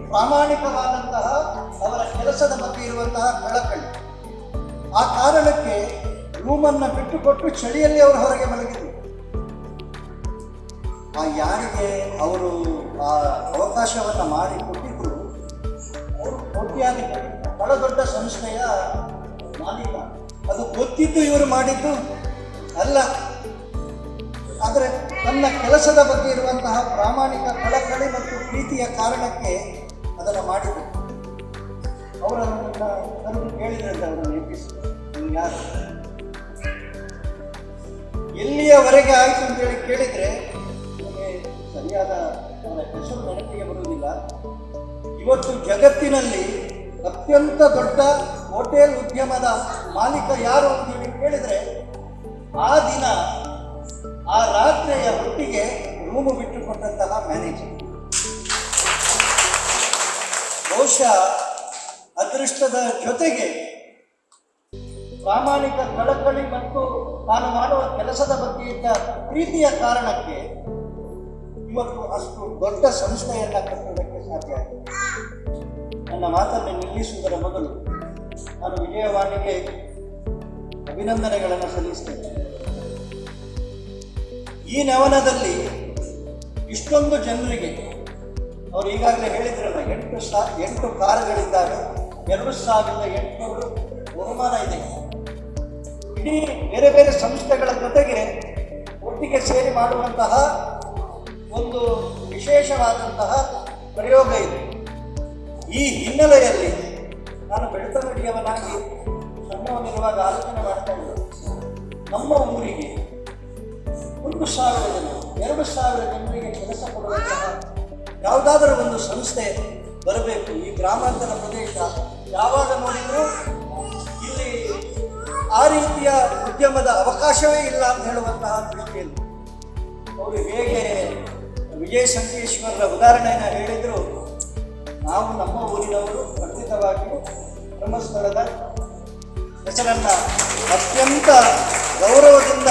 ಪ್ರಾಮಾಣಿಕವಾದಂತಹ ಅವರ ಕೆಲಸದ ಬಗ್ಗೆ ಇರುವಂತಹ ಕಳಕಳಿ. ಆ ಕಾರಣಕ್ಕೆ ರೂಮನ್ನು ಬಿಟ್ಟುಕೊಟ್ಟು ಚಳಿಯಲ್ಲಿ ಅವರು ಹೊರಗೆ ಮಲಗಿದರು. ಆ ಯಾರಿಗೆ ಅವರು ಆ ಅವಕಾಶವನ್ನು ಮಾಡಿಕೊಟ್ಟಿದ್ರು ಅವರು ಕೋಟ್ಯಾಧಿಪತಿ, ಬಹಳ ದೊಡ್ಡ ಸಂಸ್ಥೆಯ ಮಾಲೀಕ. ಅದು ಗೊತ್ತಿದ್ದು ಇವರು ಮಾಡಿದ್ದು ಅಲ್ಲ, ಆದರೆ ತನ್ನ ಕೆಲಸದ ಬಗ್ಗೆ ಇರುವಂತಹ ಪ್ರಾಮಾಣಿಕ ಕಳಕಳಿ ಮತ್ತು ಪ್ರೀತಿಯ ಕಾರಣಕ್ಕೆ ಅದನ್ನು ಮಾಡಿದರು. ಅವರನ್ನು ಕರೆದು ಕೇಳಿದ್ರಂತೆ, ಅವರನ್ನು ಎಬ್ಬಿಸಿ, ನೀವು ಯಾರು, ಎಲ್ಲಿಯವರೆಗೆ ಆಯಿತು ಅಂತೇಳಿ ಕೇಳಿದರೆ ನಿಮಗೆ ಸರಿಯಾದ ಅವರ ಹೆಸರು ನೆನಪಿಗೆ ಬರುವುದಿಲ್ಲ. ಇವತ್ತು ಜಗತ್ತಿನಲ್ಲಿ ಅತ್ಯಂತ ದೊಡ್ಡ ಹೋಟೆಲ್ ಉದ್ಯಮದ ಮಾಲೀಕ ಯಾರು ಅಂತೇಳಿ ಕೇಳಿದರೆ ಆ ದಿನ ಆ ರಾತ್ರಿಯ ಹೊತ್ತಿಗೆ ರೂಮು ಬಿಟ್ಟುಕೊಟ್ಟಂತಹ ಮ್ಯಾನೇಜರ್. ಬಹುಶಃ ಅದೃಷ್ಟದ ಜೊತೆಗೆ ಪ್ರಾಮಾಣಿಕ ಕಳಕಳಿ ಮತ್ತು ತಾನು ಮಾಡುವ ಕೆಲಸದ ಬಗ್ಗೆ ಇದ್ದ ಪ್ರೀತಿಯ ಕಾರಣಕ್ಕೆ ಇವತ್ತು ಅಷ್ಟು ದೊಡ್ಡ ಸಂಸ್ಥೆಯನ್ನು ಕಟ್ಟುವುದಕ್ಕೆ ಸಾಧ್ಯ ಆಗಿದೆ. ನನ್ನ ಮಾತನ್ನು ನಿಲ್ಲಿಸುವುದರ ಮೊದಲು ನಾನು ವಿಜಯವಾಣಿಗೆ ಅಭಿನಂದನೆಗಳನ್ನು ಸಲ್ಲಿಸ್ತೇನೆ. ಈ ನವನದಲ್ಲಿ ಇಷ್ಟೊಂದು ಜನರಿಗೆ ಅವರು ಈಗಾಗಲೇ ಹೇಳಿದ್ರಲ್ಲ, 8 ಕಾರುಗಳಿದ್ದಾವೆ, 2800 ಬಹುಮಾನ ಇದೆ. ಇಡೀ ಬೇರೆ ಬೇರೆ ಸಂಸ್ಥೆಗಳ ಜೊತೆಗೆ ಒಟ್ಟಿಗೆ ಸೇರಿ ಮಾಡುವಂತಹ ಒಂದು ವಿಶೇಷವಾದಂತಹ ಪ್ರಯೋಗ ಇದೆ. ಈ ಹಿನ್ನೆಲೆಯಲ್ಲಿ ನಾನು ಬೆಳ್ತಂಗಡಿಯವನಾಗಿ ಸಣ್ಣವನಿರುವಾಗ ಆಲೋಚನೆ ಮಾಡ್ತಾ ಇದ್ದೆ, ನಮ್ಮ ಊರಿಗೆ 1,000 ಜನ 2,000 ಜನರಿಗೆ ಕೆಲಸ ಕೊಡುವಂತಹ ಯಾವುದಾದರೂ ಒಂದು ಸಂಸ್ಥೆ ಬರಬೇಕು. ಈ ಗ್ರಾಮಾಂತರ ಪ್ರದೇಶ ಯಾವಾಗ ನೋಡಿದರೂ ಇಲ್ಲಿ ಆ ರೀತಿಯ ಉದ್ಯಮದ ಅವಕಾಶವೇ ಇಲ್ಲ ಅಂತ ಹೇಳುವಂತಹ ದೃಷ್ಟಿಯಲ್ಲಿ ಅವರು ಹೇಗೆ ವಿಜಯ ಸಂಕೇಶ್ವರರ ಉದಾಹರಣೆಯನ್ನು ಹೇಳಿದರು. ನಾವು ನಮ್ಮ ಊರಿನವರು ಖಂಡಿತವಾಗಿಯೂ ಧರ್ಮಸ್ಥಳದ ಹೆಸರನ್ನು ಅತ್ಯಂತ ಗೌರವದಿಂದ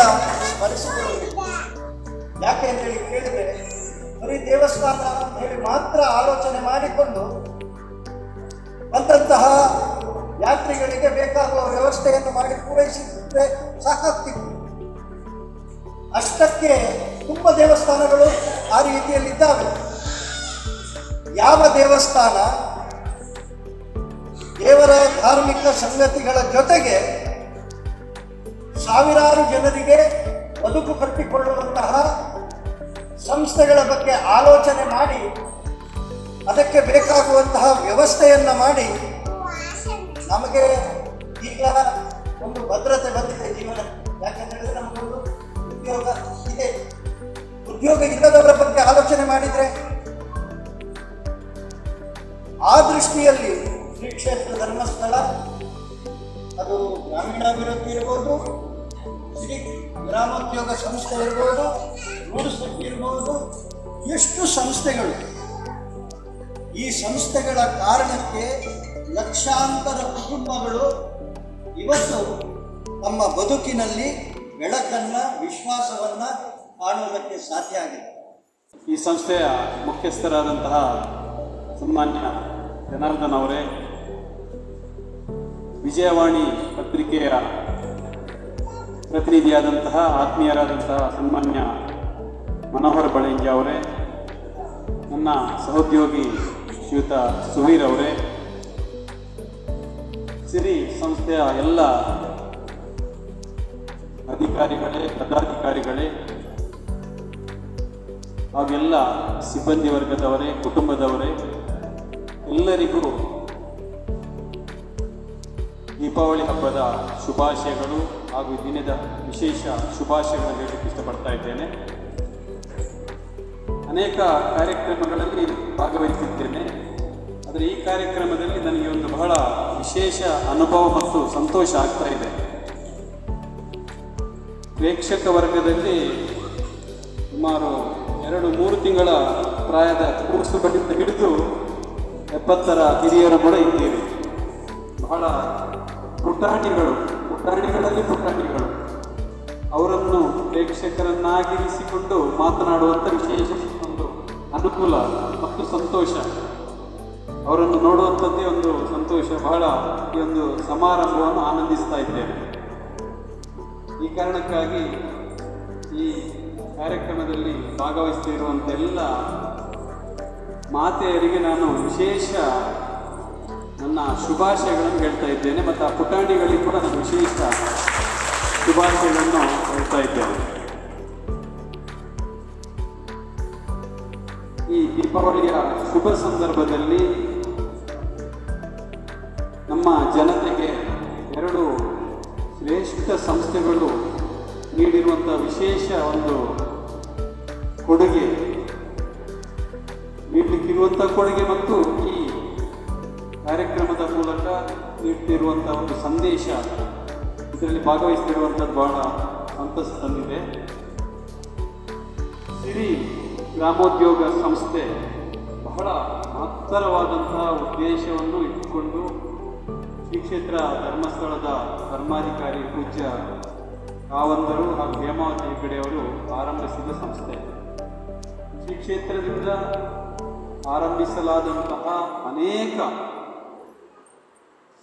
ಸ್ಮರಿಸಿಕೊಳ್ಳಬೇಕು. ಯಾಕೆ ಅಂತೇಳಿ ಕೇಳಿದರೆ ಬರೀ ದೇವಸ್ಥಾನ ಅಂತ ಹೇಳಿ ಮಾತ್ರ ಆಲೋಚನೆ ಮಾಡಿಕೊಂಡು ಬಂದಂತಹ ಯಾತ್ರಿಗಳಿಗೆ ಬೇಕಾಗುವ ವ್ಯವಸ್ಥೆಯನ್ನು ಮಾಡಿ ಪೂರೈಸಿದ್ರೆ ಸಾಕಾಗ್ತಿತ್ತು. ಅಷ್ಟಕ್ಕೆ ತುಂಬ ದೇವಸ್ಥಾನಗಳು ಆ ರೀತಿಯಲ್ಲಿದ್ದಾವೆ. ಯಾವ ದೇವಸ್ಥಾನ ದೇವರ ಧಾರ್ಮಿಕ ಸಂಗತಿಗಳ ಜೊತೆಗೆ ಸಾವಿರಾರು ಜನರಿಗೆ ಬದುಕು ಕಟ್ಟಿಕೊಳ್ಳುವಂತಹ ಸಂಸ್ಥೆಗಳ ಬಗ್ಗೆ ಆಲೋಚನೆ ಮಾಡಿ ಅದಕ್ಕೆ ಬೇಕಾಗುವಂತಹ ವ್ಯವಸ್ಥೆಯನ್ನು ಮಾಡಿ ನಮಗೆ ಈಗ ಒಂದು ಭದ್ರತೆ ಬಂದಿದೆ ಜೀವನ. ಯಾಕೆಂದ್ರೆ ನಮಗೊಂದು ಉದ್ಯೋಗ ಇದೆ. ಉದ್ಯೋಗ ಇಲ್ಲದವರ ಬಗ್ಗೆ ಆಲೋಚನೆ ಮಾಡಿದರೆ ಆ ದೃಷ್ಟಿಯಲ್ಲಿ ಶ್ರೀ ಕ್ಷೇತ್ರ ಧರ್ಮಸ್ಥಳ ಅದು ಗ್ರಾಮೀಣಾಭಿವೃದ್ಧಿ ಇರ್ಬೋದು, ಶ್ರೀ ಗ್ರಾಮೋದ್ಯೋಗ ಸಂಸ್ಥೆ ಇರ್ಬೋದು, ರೂಢ್ ಇರ್ಬೋದು, ಎಷ್ಟು ಸಂಸ್ಥೆಗಳು. ಈ ಸಂಸ್ಥೆಗಳ ಕಾರಣಕ್ಕೆ ಲಕ್ಷಾಂತರ ಕುಟುಂಬಗಳು ಇವತ್ತು ತಮ್ಮ ಬದುಕಿನಲ್ಲಿ ಬೆಳಕನ್ನು, ವಿಶ್ವಾಸವನ್ನು ಕಾಣುವುದಕ್ಕೆ ಸಾಧ್ಯ ಆಗಿದೆ. ಈ ಸಂಸ್ಥೆಯ ಮುಖ್ಯಸ್ಥರಾದಂತಹ ಸನ್ಮಾನ್ಯ ಜನಾರ್ದನ್ ಅವರೇ, ವಿಜಯವಾಣಿ ಪತ್ರಿಕೆಯ ಪ್ರತಿನಿಧಿಯಾದಂತಹ ಆತ್ಮೀಯರಾದಂತಹ ಸನ್ಮಾನ್ಯ ಮನೋಹರ್ ಬಳಂಗಿ ಅವರೇ, ನನ್ನ ಸಹೋದ್ಯೋಗಿ ಶ್ರೀಯುತ ಸುವೀರ್ ಅವರೇ, ಸಿರಿ ಸಂಸ್ಥೆಯ ಎಲ್ಲ ಅಧಿಕಾರಿಗಳೇ, ಪದಾಧಿಕಾರಿಗಳೇ ಹಾಗೆಲ್ಲ ಸಿಬ್ಬಂದಿ ವರ್ಗದವರೇ, ಕುಟುಂಬದವರೇ, ಎಲ್ಲರಿಗೂ ದೀಪಾವಳಿ ಹಬ್ಬದ ಶುಭಾಶಯಗಳು ಹಾಗೂ ಈ ದಿನದ ವಿಶೇಷ ಶುಭಾಶಯಗಳನ್ನು ಹೇಳಲಿಕ್ಕೆ ಇಷ್ಟಪಡ್ತಾ ಇದ್ದೇನೆ. ಅನೇಕ ಕಾರ್ಯಕ್ರಮಗಳಲ್ಲಿ ಭಾಗವಹಿಸಿದ್ದೇನೆ. ಆದರೆ ಈ ಕಾರ್ಯಕ್ರಮದಲ್ಲಿ ನನಗೆ ಒಂದು ಬಹಳ ವಿಶೇಷ ಅನುಭವ ಮತ್ತು ಸಂತೋಷ ಆಗ್ತಾ ಇದೆ. ಪ್ರೇಕ್ಷಕ ವರ್ಗದಲ್ಲಿ ಸುಮಾರು 2-3 ತಿಂಗಳ ಪ್ರಾಯದ ಕೂಸುಗಳಿಂದ ಹಿಡಿದು 70ರ ಹಿರಿಯರು ಕೂಡ ಇದ್ದೀರಿ. ಬಹಳ ಪುಟಾಣಿಗಳಲ್ಲಿ ಪುಟಾಣಿಗಳು ಅವರನ್ನು ಪ್ರೇಕ್ಷಕರನ್ನಾಗಿರಿಸಿಕೊಂಡು ಮಾತನಾಡುವಂಥ ವಿಶೇಷ ಒಂದು ಅನುಕೂಲ ಮತ್ತು ಸಂತೋಷ. ಅವರನ್ನು ನೋಡುವಂಥದ್ದೇ ಒಂದು ಸಂತೋಷ. ಬಹಳ ಈ ಒಂದು ಸಮಾರಂಭವನ್ನು ಆನಂದಿಸ್ತಾ ಇದ್ದೇನೆ. ಈ ಕಾರಣಕ್ಕಾಗಿ ಈ ಕಾರ್ಯಕ್ರಮದಲ್ಲಿ ಭಾಗವಹಿಸ್ತಿರುವಂಥ ಎಲ್ಲ ಮಾತೆಯರಿಗೆ ನಾನು ವಿಶೇಷ ನನ್ನ ಶುಭಾಶಯಗಳನ್ನು ಹೇಳ್ತಾ ಇದ್ದೇನೆ. ಮತ್ತು ಆ ಪುಟಾಣಿಗಳಿಗೆ ಕೂಡ ನಾನು ವಿಶೇಷ ಶುಭಾಶಯಗಳನ್ನು ಹೇಳ್ತಾ ಇದ್ದೇನೆ. ಈ ದೀಪಾವಳಿಯ ಶುಭ ಸಂದರ್ಭದಲ್ಲಿ ನಮ್ಮ ಜನತೆಗೆ 2 ಶ್ರೇಷ್ಠ ಸಂಸ್ಥೆಗಳು ನೀಡಿರುವಂಥ ವಿಶೇಷ ಒಂದು ಕೊಡುಗೆ, ನೀಡಲಿಕ್ಕಿರುವಂಥ ಕೊಡುಗೆ ಮತ್ತು ಈ ಕಾರ್ಯಕ್ರಮದ ಮೂಲಕ ನೀಡ್ತಿರುವಂಥ ಒಂದು ಸಂದೇಶ, ಇದರಲ್ಲಿ ಭಾಗವಹಿಸ್ತಿರುವಂಥದ್ದು ಬಹಳ ಸಂತಸ ತಂದಿದೆ. ಸಿರಿ ಗ್ರಾಮೋದ್ಯೋಗ ಸಂಸ್ಥೆ ಬಹಳ ಮಹತ್ತರವಾದಂತಹ ಉದ್ದೇಶವನ್ನು ಇಟ್ಟುಕೊಂಡು ಶ್ರೀ ಕ್ಷೇತ್ರ ಧರ್ಮಸ್ಥಳದ ಧರ್ಮಾಧಿಕಾರಿ ಪೂಜ್ಯ ಕಾವಂದರು ಹಾಗೂ ಹೇಮಾವತಿ ಹೆಗಡೆಯವರು ಆರಂಭಿಸಿದ ಸಂಸ್ಥೆ. ಶ್ರೀ ಕ್ಷೇತ್ರದಿಂದ ಆರಂಭಿಸಲಾದಂತಹ ಅನೇಕ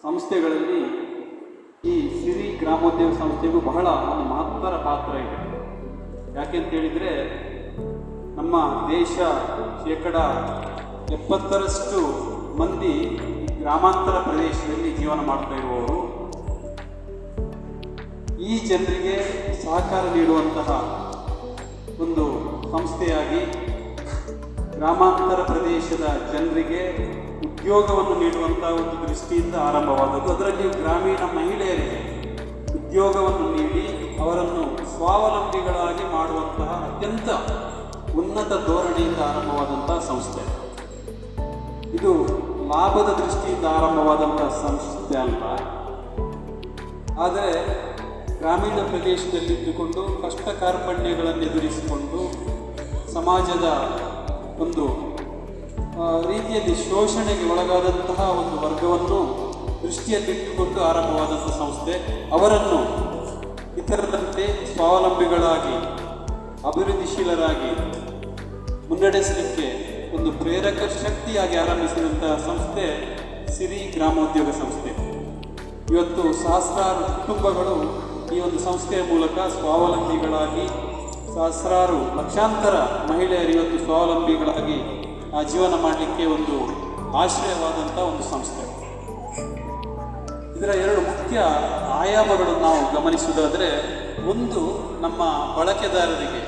ಸಂಸ್ಥೆಗಳಲ್ಲಿ ಈ ಸಿರಿ ಗ್ರಾಮೋದ್ಯೋಗ ಸಂಸ್ಥೆಗೂ ಬಹಳ ಒಂದು ಮಹತ್ತರ ಪಾತ್ರ ಇದೆ. ಯಾಕೆಂತೇಳಿದರೆ ನಮ್ಮ ದೇಶ 70% ಮಂದಿ ಗ್ರಾಮಾಂತರ ಪ್ರದೇಶದಲ್ಲಿ ಜೀವನ ಮಾಡ್ತಾ ಇರುವವರು. ಈ ಜನರಿಗೆ ಸಹಕಾರ ನೀಡುವಂತಹ ಒಂದು ಸಂಸ್ಥೆಯಾಗಿ ಗ್ರಾಮಾಂತರ ಪ್ರದೇಶದ ಜನರಿಗೆ ಉದ್ಯೋಗವನ್ನು ನೀಡುವಂತಹ ಒಂದು ದೃಷ್ಟಿಯಿಂದ ಆರಂಭವಾದದ್ದು. ಅದರಲ್ಲಿ ಗ್ರಾಮೀಣ ಮಹಿಳೆಯರಿಗೆ ಉದ್ಯೋಗವನ್ನು ನೀಡಿ ಅವರನ್ನು ಸ್ವಾವಲಂಬಿಗಳಾಗಿ ಮಾಡುವಂತಹ ಅತ್ಯಂತ ಉನ್ನತ ಧೋರಣೆಯಿಂದ ಆರಂಭವಾದಂತಹ ಸಂಸ್ಥೆ. ಇದು ಲಾಭದ ದೃಷ್ಟಿಯಿಂದ ಆರಂಭವಾದಂತಹ ಸಂಸ್ಥೆ ಅಲ್ಲ, ಆದರೆ ಗ್ರಾಮೀಣ ಪ್ರದೇಶದಲ್ಲಿದ್ದುಕೊಂಡು ಕಷ್ಟ ಕಾರ್ಪಣ್ಯಗಳನ್ನು ಎದುರಿಸಿಕೊಂಡು ಸಮಾಜದ ಒಂದು ರೀತಿಯಲ್ಲಿ ಶೋಷಣೆಗೆ ಒಳಗಾದಂತಹ ಒಂದು ವರ್ಗವನ್ನು ದೃಷ್ಟಿಯಲ್ಲಿಟ್ಟುಕೊಂಡು ಆರಂಭವಾದಂಥ ಸಂಸ್ಥೆ. ಅವರನ್ನು ಇತರರಂತೆ ಸ್ವಾವಲಂಬಿಗಳಾಗಿ ಅಭಿವೃದ್ಧಿಶೀಲರಾಗಿ ಮುನ್ನಡೆಸಲಿಕ್ಕೆ ಒಂದು ಪ್ರೇರಕ ಶಕ್ತಿಯಾಗಿ ಆರಂಭಿಸಿದಂತಹ ಸಂಸ್ಥೆ ಸಿರಿ ಗ್ರಾಮೋದ್ಯೋಗ ಸಂಸ್ಥೆ. ಇವತ್ತು ಸಹಸ್ರಾರು ಕುಟುಂಬಗಳು ಈ ಒಂದು ಸಂಸ್ಥೆಯ ಮೂಲಕ ಸ್ವಾವಲಂಬಿಗಳಾಗಿ, ಸಹಸ್ರಾರು ಲಕ್ಷಾಂತರ ಮಹಿಳೆಯರು ಇವತ್ತು ಸ್ವಾವಲಂಬಿಗಳಾಗಿ ಜೀವನ ಮಾಡಲಿಕ್ಕೆ ಒಂದು ಆಶ್ರಯವಾದಂಥ ಒಂದು ಸಂಸ್ಥೆ. ಇದರ 2 ಮುಖ್ಯ ಆಯಾಮಗಳನ್ನು ನಾವು ಗಮನಿಸುವುದಾದರೆ, ಒಂದು ನಮ್ಮ ಬಳಕೆದಾರರಿಗೆ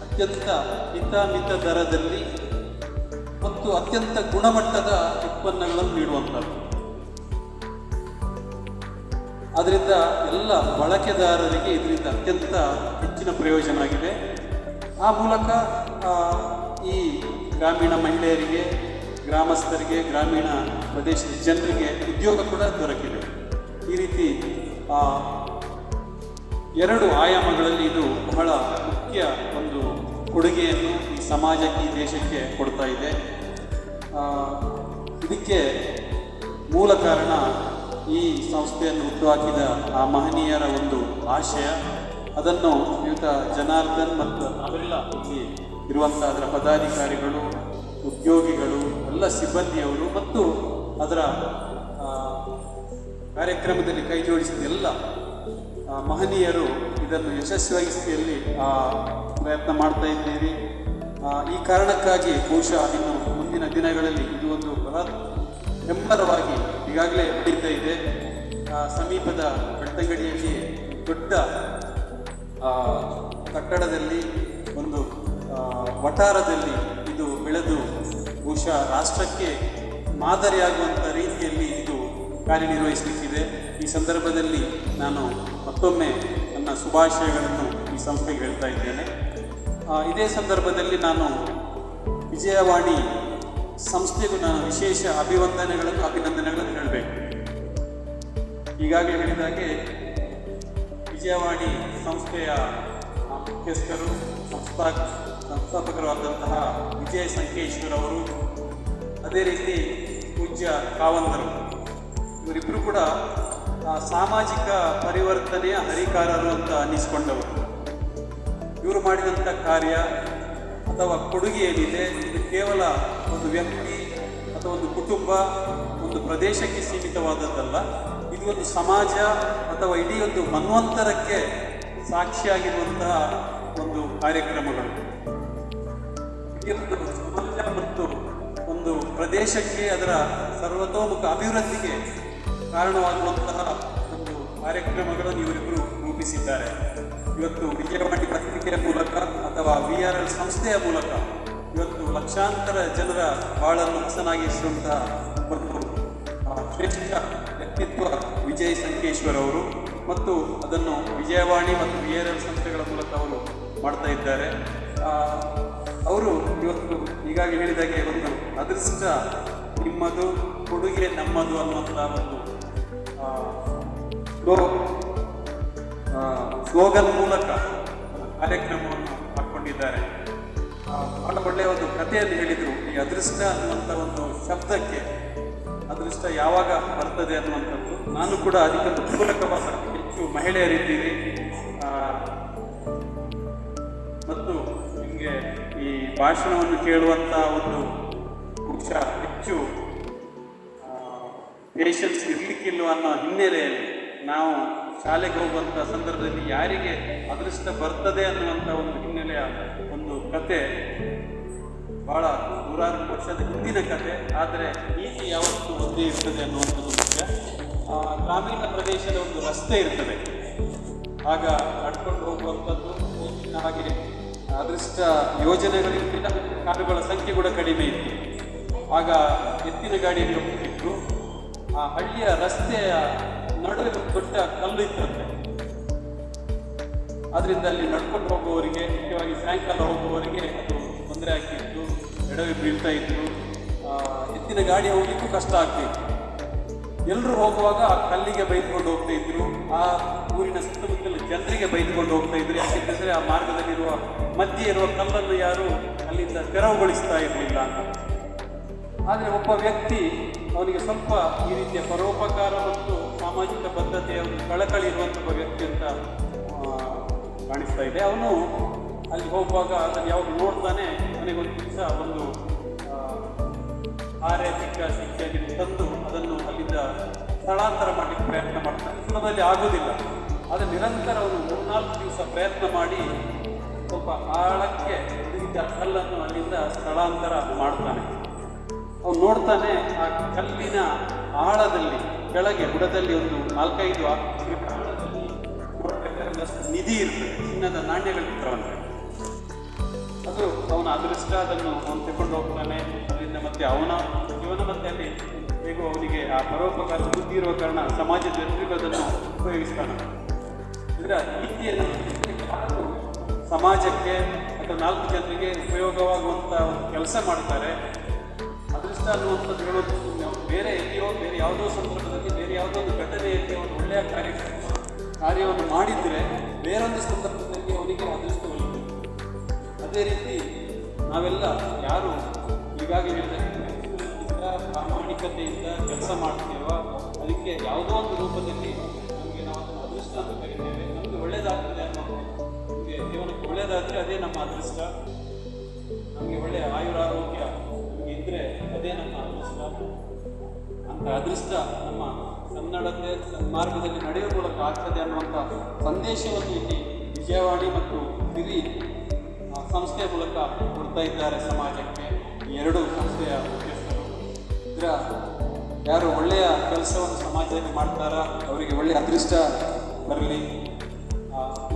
ಅತ್ಯಂತ ಹಿತಮಿತ ದರದಲ್ಲಿ ಮತ್ತು ಅತ್ಯಂತ ಗುಣಮಟ್ಟದ ಉತ್ಪನ್ನಗಳನ್ನು ನೀಡುವಂಥದ್ದು. ಆದ್ದರಿಂದ ಎಲ್ಲ ಬಳಕೆದಾರರಿಗೆ ಇದರಿಂದ ಅತ್ಯಂತ ಹೆಚ್ಚಿನ ಪ್ರಯೋಜನ ಆಗಿದೆ. ಆ ಮೂಲಕ ಈ ಗ್ರಾಮೀಣ ಮಹಿಳೆಯರಿಗೆ, ಗ್ರಾಮಸ್ಥರಿಗೆ, ಗ್ರಾಮೀಣ ಪ್ರದೇಶದ ಜನರಿಗೆ ಉದ್ಯೋಗ ಕೂಡ ದೊರಕಿದೆ. ಈ ರೀತಿ 2 ಆಯಾಮಗಳಲ್ಲಿ ಇದು ಬಹಳ ಮುಖ್ಯ ಒಂದು ಕೊಡುಗೆಯನ್ನು ಈ ಸಮಾಜಕ್ಕೆ, ಈ ದೇಶಕ್ಕೆ ಕೊಡ್ತಾ ಇದೆ. ಇದಕ್ಕೆ ಮೂಲ ಕಾರಣ ಈ ಸಂಸ್ಥೆಯನ್ನು ಹುಟ್ಟುಹಾಕಿದ ಆ ಮಹನೀಯರ ಒಂದು ಆಶಯ. ಅದನ್ನು ಶ್ರೀಯುತ ಜನಾರ್ದನ್ ಮತ್ತು ನಾವೆಲ್ಲ ಇಲ್ಲಿ ಇರುವಂಥ ಅದರ ಪದಾಧಿಕಾರಿಗಳು, ಉದ್ಯೋಗಿಗಳು, ಎಲ್ಲ ಸಿಬ್ಬಂದಿಯವರು ಮತ್ತು ಅದರ ಕಾರ್ಯಕ್ರಮದಲ್ಲಿ ಕೈ ಜೋಡಿಸಿದ ಎಲ್ಲ ಮಹನೀಯರು ಇದನ್ನು ಯಶಸ್ವಿಯಾಗಿಸುವಲ್ಲಿ ಪ್ರಯತ್ನ ಮಾಡ್ತಾ ಇದ್ದೀರಿ. ಈ ಕಾರಣಕ್ಕಾಗಿ ಬಹುಶಃ ಇನ್ನು ಮುಂದಿನ ದಿನಗಳಲ್ಲಿ ಇದು ಒಂದು ಬೃಹತ್ ಹೆಮ್ಮರವಾಗಿ ಈಗಾಗಲೇ ನಡೀತಾ ಇದೆ. ಸಮೀಪದ ಬೆಳ್ತಂಗಡಿಯಲ್ಲಿ ದೊಡ್ಡ ಕಟ್ಟಡದಲ್ಲಿ ಒಂದು ವಠಾರದಲ್ಲಿ ಇದು ಬೆಳೆದು ಬಹುಶಃ ರಾಷ್ಟ್ರಕ್ಕೆ ಮಾದರಿಯಾಗುವಂಥ ರೀತಿಯಲ್ಲಿ ಇದು ಕಾರ್ಯನಿರ್ವಹಿಸಲಿಕ್ಕಿದೆ. ಈ ಸಂದರ್ಭದಲ್ಲಿ ನಾನು ಮತ್ತೊಮ್ಮೆ ನನ್ನ ಶುಭಾಶಯಗಳನ್ನು ಈ ಸಂಸ್ಥೆಗೆ ಹೇಳ್ತಾ ಇದ್ದೇನೆ. ಇದೇ ಸಂದರ್ಭದಲ್ಲಿ ನಾನು ವಿಜಯವಾಣಿ ಸಂಸ್ಥೆಗೂ ನಾನು ವಿಶೇಷ ಅಭಿನಂದನೆಗಳನ್ನು ಹೇಳಬೇಕು. ಈಗಾಗಲೇ ಹೇಳಿದಾಗೆ ವಿಜಯವಾಣಿ ಸಂಸ್ಥೆಯ ಮುಖ್ಯಸ್ಥರು ಸಂಸ್ಥಾಪಕರು ಆದಂತಹ ವಿಜಯ ಸಂಕೇಶ್ವರ್ ಅವರು, ಅದೇ ರೀತಿ ಪೂಜ್ಯ ಕಾವಂದರು, ಇವರಿಬ್ಬರು ಕೂಡ ಸಾಮಾಜಿಕ ಪರಿವರ್ತನೆಯ ಹರಿಕಾರರು ಅಂತ ಅನ್ನಿಸ್ಕೊಂಡವರು. ಇವರು ಮಾಡಿದಂಥ ಕಾರ್ಯ ಅಥವಾ ಕೊಡುಗೆ ಏನಿದೆ ಇದು ಕೇವಲ ಒಂದು ವ್ಯಕ್ತಿ ಅಥವಾ ಒಂದು ಕುಟುಂಬ, ಒಂದು ಪ್ರದೇಶಕ್ಕೆ ಸೀಮಿತವಾದದ್ದಲ್ಲ. ಇದು ಒಂದು ಸಮಾಜ ಅಥವಾ ಇಡೀ ಒಂದು ಮನ್ವಂತರಕ್ಕೆ ಸಾಕ್ಷಿಯಾಗಿರುವಂತಹ ಒಂದು ಕಾರ್ಯಕ್ರಮಗಳು. ಈ ಒಂದು ಸಮಾಜ ಮತ್ತು ಒಂದು ಪ್ರದೇಶಕ್ಕೆ ಅದರ ಸರ್ವತೋಮುಖ ಅಭಿವೃದ್ಧಿಗೆ ಕಾರಣವಾಗುವಂತಹ ಒಂದು ಕಾರ್ಯಕ್ರಮಗಳನ್ನು ಇವರಿಬ್ಬರು ರೂಪಿಸಿದ್ದಾರೆ. ಇವತ್ತು ವಿಜಯವಾಣಿ ಪತ್ರಿಕೆಯ ಮೂಲಕ ಅಥವಾ VRL ಸಂಸ್ಥೆಯ ಮೂಲಕ ಇವತ್ತು ಲಕ್ಷಾಂತರ ಜನರ ಬಾಳನ್ನು ಹಸನಾಗಿಸುವಂತಹ ಒಂದು ಶ್ರೇಷ್ಠ ವ್ಯಕ್ತಿತ್ವ ವಿಜಯ್ ಸಂಕೇಶ್ವರ್ ಅವರು, ಮತ್ತು ಅದನ್ನು ವಿಜಯವಾಣಿ ಮತ್ತು VRL ಸಂಸ್ಥೆಗಳ ಮೂಲಕ ಅವರು ಮಾಡ್ತಾ ಇದ್ದಾರೆ. ಅವರು ಇವತ್ತು ಈಗಾಗಲೇ ಹೇಳಿದಾಗೆ ಒಂದು ಅದೃಷ್ಟ ನಿಮ್ಮದು, ಕೊಡುಗೆ ನಮ್ಮದು ಅನ್ನುವಂಥ ಒಂದು ಸ್ಲೋಗನ್ ಮೂಲಕ ಕಾರ್ಯಕ್ರಮವನ್ನು ಹಾಕ್ಕೊಂಡಿದ್ದಾರೆ. ಬಹಳ ಒಳ್ಳೆಯ ಒಂದು ಕಥೆಯನ್ನು ಹೇಳಿದರು. ಈ ಅದೃಷ್ಟ ಅನ್ನುವಂಥ ಒಂದು ಶಬ್ದಕ್ಕೆ ಅದೃಷ್ಟ ಯಾವಾಗ ಬರ್ತದೆ ಅನ್ನುವಂಥದ್ದು. ನಾನು ಕೂಡ ಅದಕ್ಕೊಂದು ಪೂರಕವಾದ ಹೆಚ್ಚು ಮಹಿಳೆಯರಿದ್ದೀರಿ ಮತ್ತು ನಿಮಗೆ ಈ ಭಾಷಣವನ್ನು ಕೇಳುವಂಥ ಒಂದು ಬಹುಶಃ ಹೆಚ್ಚು ಪೇಷನ್ಸ್ ಇರಲಿಕ್ಕಿಲ್ಲ ಅನ್ನೋ ಹಿನ್ನೆಲೆಯಲ್ಲಿ ನಾವು ಶಾಲೆಗೆ ಹೋಗುವಂಥ ಸಂದರ್ಭದಲ್ಲಿ ಯಾರಿಗೆ ಅದೃಷ್ಟ ಬರ್ತದೆ ಅನ್ನುವಂಥ ಒಂದು ಹಿನ್ನೆಲೆಯ ಒಂದು ಕತೆ, ಬಹಳ ನೂರಾರು ವರ್ಷದ ಹಿಂದಿನ ಕತೆ. ಆದರೆ ನೀತಿ ಯಾವತ್ತೂ ಒಂದೇ ಇರ್ತದೆ ಅನ್ನುವಂಥದ್ದು ಮುಖ್ಯ. ಗ್ರಾಮೀಣ ಪ್ರದೇಶದ ಒಂದು ರಸ್ತೆ ಇರ್ತದೆ, ಆಗ ನಡ್ಕೊಂಡು ಹೋಗುವಂಥದ್ದು. ಹಾಗೆ ಅದೃಷ್ಟ ಯೋಜನೆಗಳಿಂದ ಕಾರುಗಳ ಸಂಖ್ಯೆ ಕೂಡ ಕಡಿಮೆ ಇತ್ತು. ಆಗ ಎತ್ತಿನ ಗಾಡಿಯಲ್ಲಿ ಹೋಗ್ತಿದ್ರು. ಆ ಹಳ್ಳಿಯ ರಸ್ತೆಯ ನಡುವೆ ದೊಡ್ಡ ಕಲ್ಲು ಇತ್ತಂತೆ. ಅದರಿಂದ ಅಲ್ಲಿ ನಡ್ಕೊಂಡು ಹೋಗುವವರಿಗೆ, ಮುಖ್ಯವಾಗಿ ಸಾಯಂಕಾಲ ಹೋಗುವವರಿಗೆ ಅದು ತೊಂದರೆ ಆಗ್ತಿತ್ತು, ಎಡವಿ ಬೀಳ್ತಾ ಇದ್ರು. ಎತ್ತಿನ ಗಾಡಿ ಹೋಗ್ಲಿಕ್ಕೂ ಕಷ್ಟ ಆಗ್ತಿತ್ತು. ಎಲ್ಲರೂ ಹೋಗುವಾಗ ಆ ಕಲ್ಲಿಗೆ ಬೈದ್ಕೊಂಡು ಹೋಗ್ತಾ ಇದ್ರು. ಆ ಊರಿನ ಸುತ್ತಮುತ್ತಲ ಜನರಿಗೆ ಬೈದ್ಕೊಂಡು ಹೋಗ್ತಾ ಇದ್ರು. ಯಾಕೆಂದರೆ ಆ ಮಾರ್ಗದಲ್ಲಿರುವ ಮಧ್ಯೆ ಇರುವ ಕಲ್ಲನ್ನು ಯಾರು ಅಲ್ಲಿಂದ ತೆರವುಗೊಳಿಸ್ತಾ ಇರಲಿಲ್ಲ. ಆದರೆ ಒಬ್ಬ ವ್ಯಕ್ತಿ, ಅವನಿಗೆ ಸ್ವಲ್ಪ ಈ ರೀತಿಯ ಪರೋಪಕಾರ ಮತ್ತು ಸಾಮಾಜಿಕ ಬದ್ಧತೆಯ ಒಂದು ಕಳಕಳಿ ಇರುವಂಥ ಒಬ್ಬ ವ್ಯಕ್ತಿ ಅಂತ ಕಾಣಿಸ್ತಾ ಇದೆ. ಅವನು ಅಲ್ಲಿ ಹೋಗುವಾಗ ಅದನ್ನು ಯಾವಾಗ ನೋಡ್ತಾನೆ, ಅವನಿಗೊಂದು ದಿವಸ ಒಂದು ಹಾರೆ ಸಿಕ್ಕಾಗಿ ತಂದು ಅದನ್ನು ಅಲ್ಲಿಂದ ಸ್ಥಳಾಂತರ ಮಾಡಲಿಕ್ಕೆ ಪ್ರಯತ್ನ ಮಾಡ್ತಾನೆ. ಸುಲಭದಲ್ಲಿ ಆಗೋದಿಲ್ಲ. ಆದರೆ ನಿರಂತರ ಅವನು 3-4 ದಿವಸ ಪ್ರಯತ್ನ ಮಾಡಿ ಸ್ವಲ್ಪ ಆಳಕ್ಕೆ ಇದ್ದ ಕಲ್ಲನ್ನು ಅಲ್ಲಿಂದ ಸ್ಥಳಾಂತರ ಮಾಡ್ತಾನೆ. ಅವನು ನೋಡ್ತಾನೆ, ಆ ಕಲ್ಲಿನ ಆಳದಲ್ಲಿ ಕೆಳಗೆ ಬುಡದಲ್ಲಿ ಒಂದು 4-5 ಆಳದಲ್ಲಿ ನಿಧಿ ಇರ್ತದೆ, ಚಿನ್ನದ ನಾಣ್ಯಗಳಿರ್ತವಂತೆ. ಅದು ಅವನ ಅದೃಷ್ಟ. ಅದನ್ನು ಅವನು ತಗೊಂಡು ಹೋಗ್ತಾನೆ ಅಲ್ಲಿಂದ. ಮತ್ತೆ ಅವನ ಜೀವನ ಮತ್ತೆ ಅಲ್ಲಿ ಹೇಗೂ ಅವನಿಗೆ ಆ ಪರೋಪಕಾರ ಬುದ್ಧಿ ಇರುವ ಕಾರಣ ಸಮಾಜದ ಜನರಿಗೂ ಅದನ್ನು ಉಪಯೋಗಿಸ್ತಾನೆ. ಇದರ ನೀತಿಯನ್ನು ಸಮಾಜಕ್ಕೆ ಅಥವಾ 4 ಜನರಿಗೆ ಉಪಯೋಗವಾಗುವಂಥ ಒಂದು ಕೆಲಸ ಮಾಡ್ತಾರೆ. ಅದೃಷ್ಟ ಅನ್ನುವಂಥದ್ದು ಹೇಳೋದು ಬೇರೆ ಎಲ್ಲಿಯೋ, ಬೇರೆ ಯಾವುದೋ ಸಂದರ್ಭದಲ್ಲಿ, ಬೇರೆ ಯಾವುದೋ ಒಂದು ಘಟನೆಯಲ್ಲಿ ಒಂದು ಒಳ್ಳೆಯ ಕಾರ್ಯವನ್ನು ಮಾಡಿದರೆ ಬೇರೊಂದು ಸಂದರ್ಭದಲ್ಲಿ ಅವನಿಗೆ ಅದೃಷ್ಟ ಒಲಿಯುತ್ತದೆ. ಅದೇ ರೀತಿ ನಾವೆಲ್ಲ ಯಾರು ಈಗಾಗಲೇ ಪ್ರಾಮಾಣಿಕತೆಯಿಂದ ಕೆಲಸ ಮಾಡ್ತೀವೋ ಅದಕ್ಕೆ ಯಾವುದೋ ಒಂದು ರೂಪದಲ್ಲಿ ನಮಗೆ ನಾವು ಅದನ್ನು ಅದೃಷ್ಟ ಅಂತ ಕರಿತೇವೆ. ನಮಗೆ ಒಳ್ಳೆಯದಾಗ್ತದೆ ಅನ್ನೋ, ನಮಗೆ ಜೀವನಕ್ಕೆ ಒಳ್ಳೆಯದಾದರೆ ಅದೇ ನಮ್ಮ ಅದೃಷ್ಟ. ನಮಗೆ ಒಳ್ಳೆಯ ಆಯುರಾರೋಗ್ಯ ನಮಗೆ ಇದ್ದರೆ ಅದೇ ನಮ್ಮ ಅದೃಷ್ಟ. ಅಂಥ ಅದೃಷ್ಟ ನಮ್ಮ ಸಣ್ಣ ಸನ್ನಡತೆ ಮಾರ್ಗದಲ್ಲಿ ನಡೆಯುವ ಮೂಲಕ ಆಗ್ತದೆ ಅನ್ನುವಂಥ ಸಂದೇಶವನ್ನು ಇಲ್ಲಿ ವಿಜಯವಾಣಿ ಮತ್ತು ಸಿರಿ ಸಂಸ್ಥೆಯ ಮೂಲಕ ಕೊಡ್ತಾ ಇದ್ದಾರೆ ಸಮಾಜಕ್ಕೆ. ಈ ಎರಡೂ ಸಂಸ್ಥೆಯ ಮುಖ್ಯಸ್ಥರು ಇದರ ಯಾರು ಒಳ್ಳೆಯ ಕೆಲಸವನ್ನು ಸಮಾಜದಲ್ಲಿ ಮಾಡ್ತಾರಾ ಅವರಿಗೆ ಒಳ್ಳೆಯ ಅದೃಷ್ಟ ಬರಲಿ.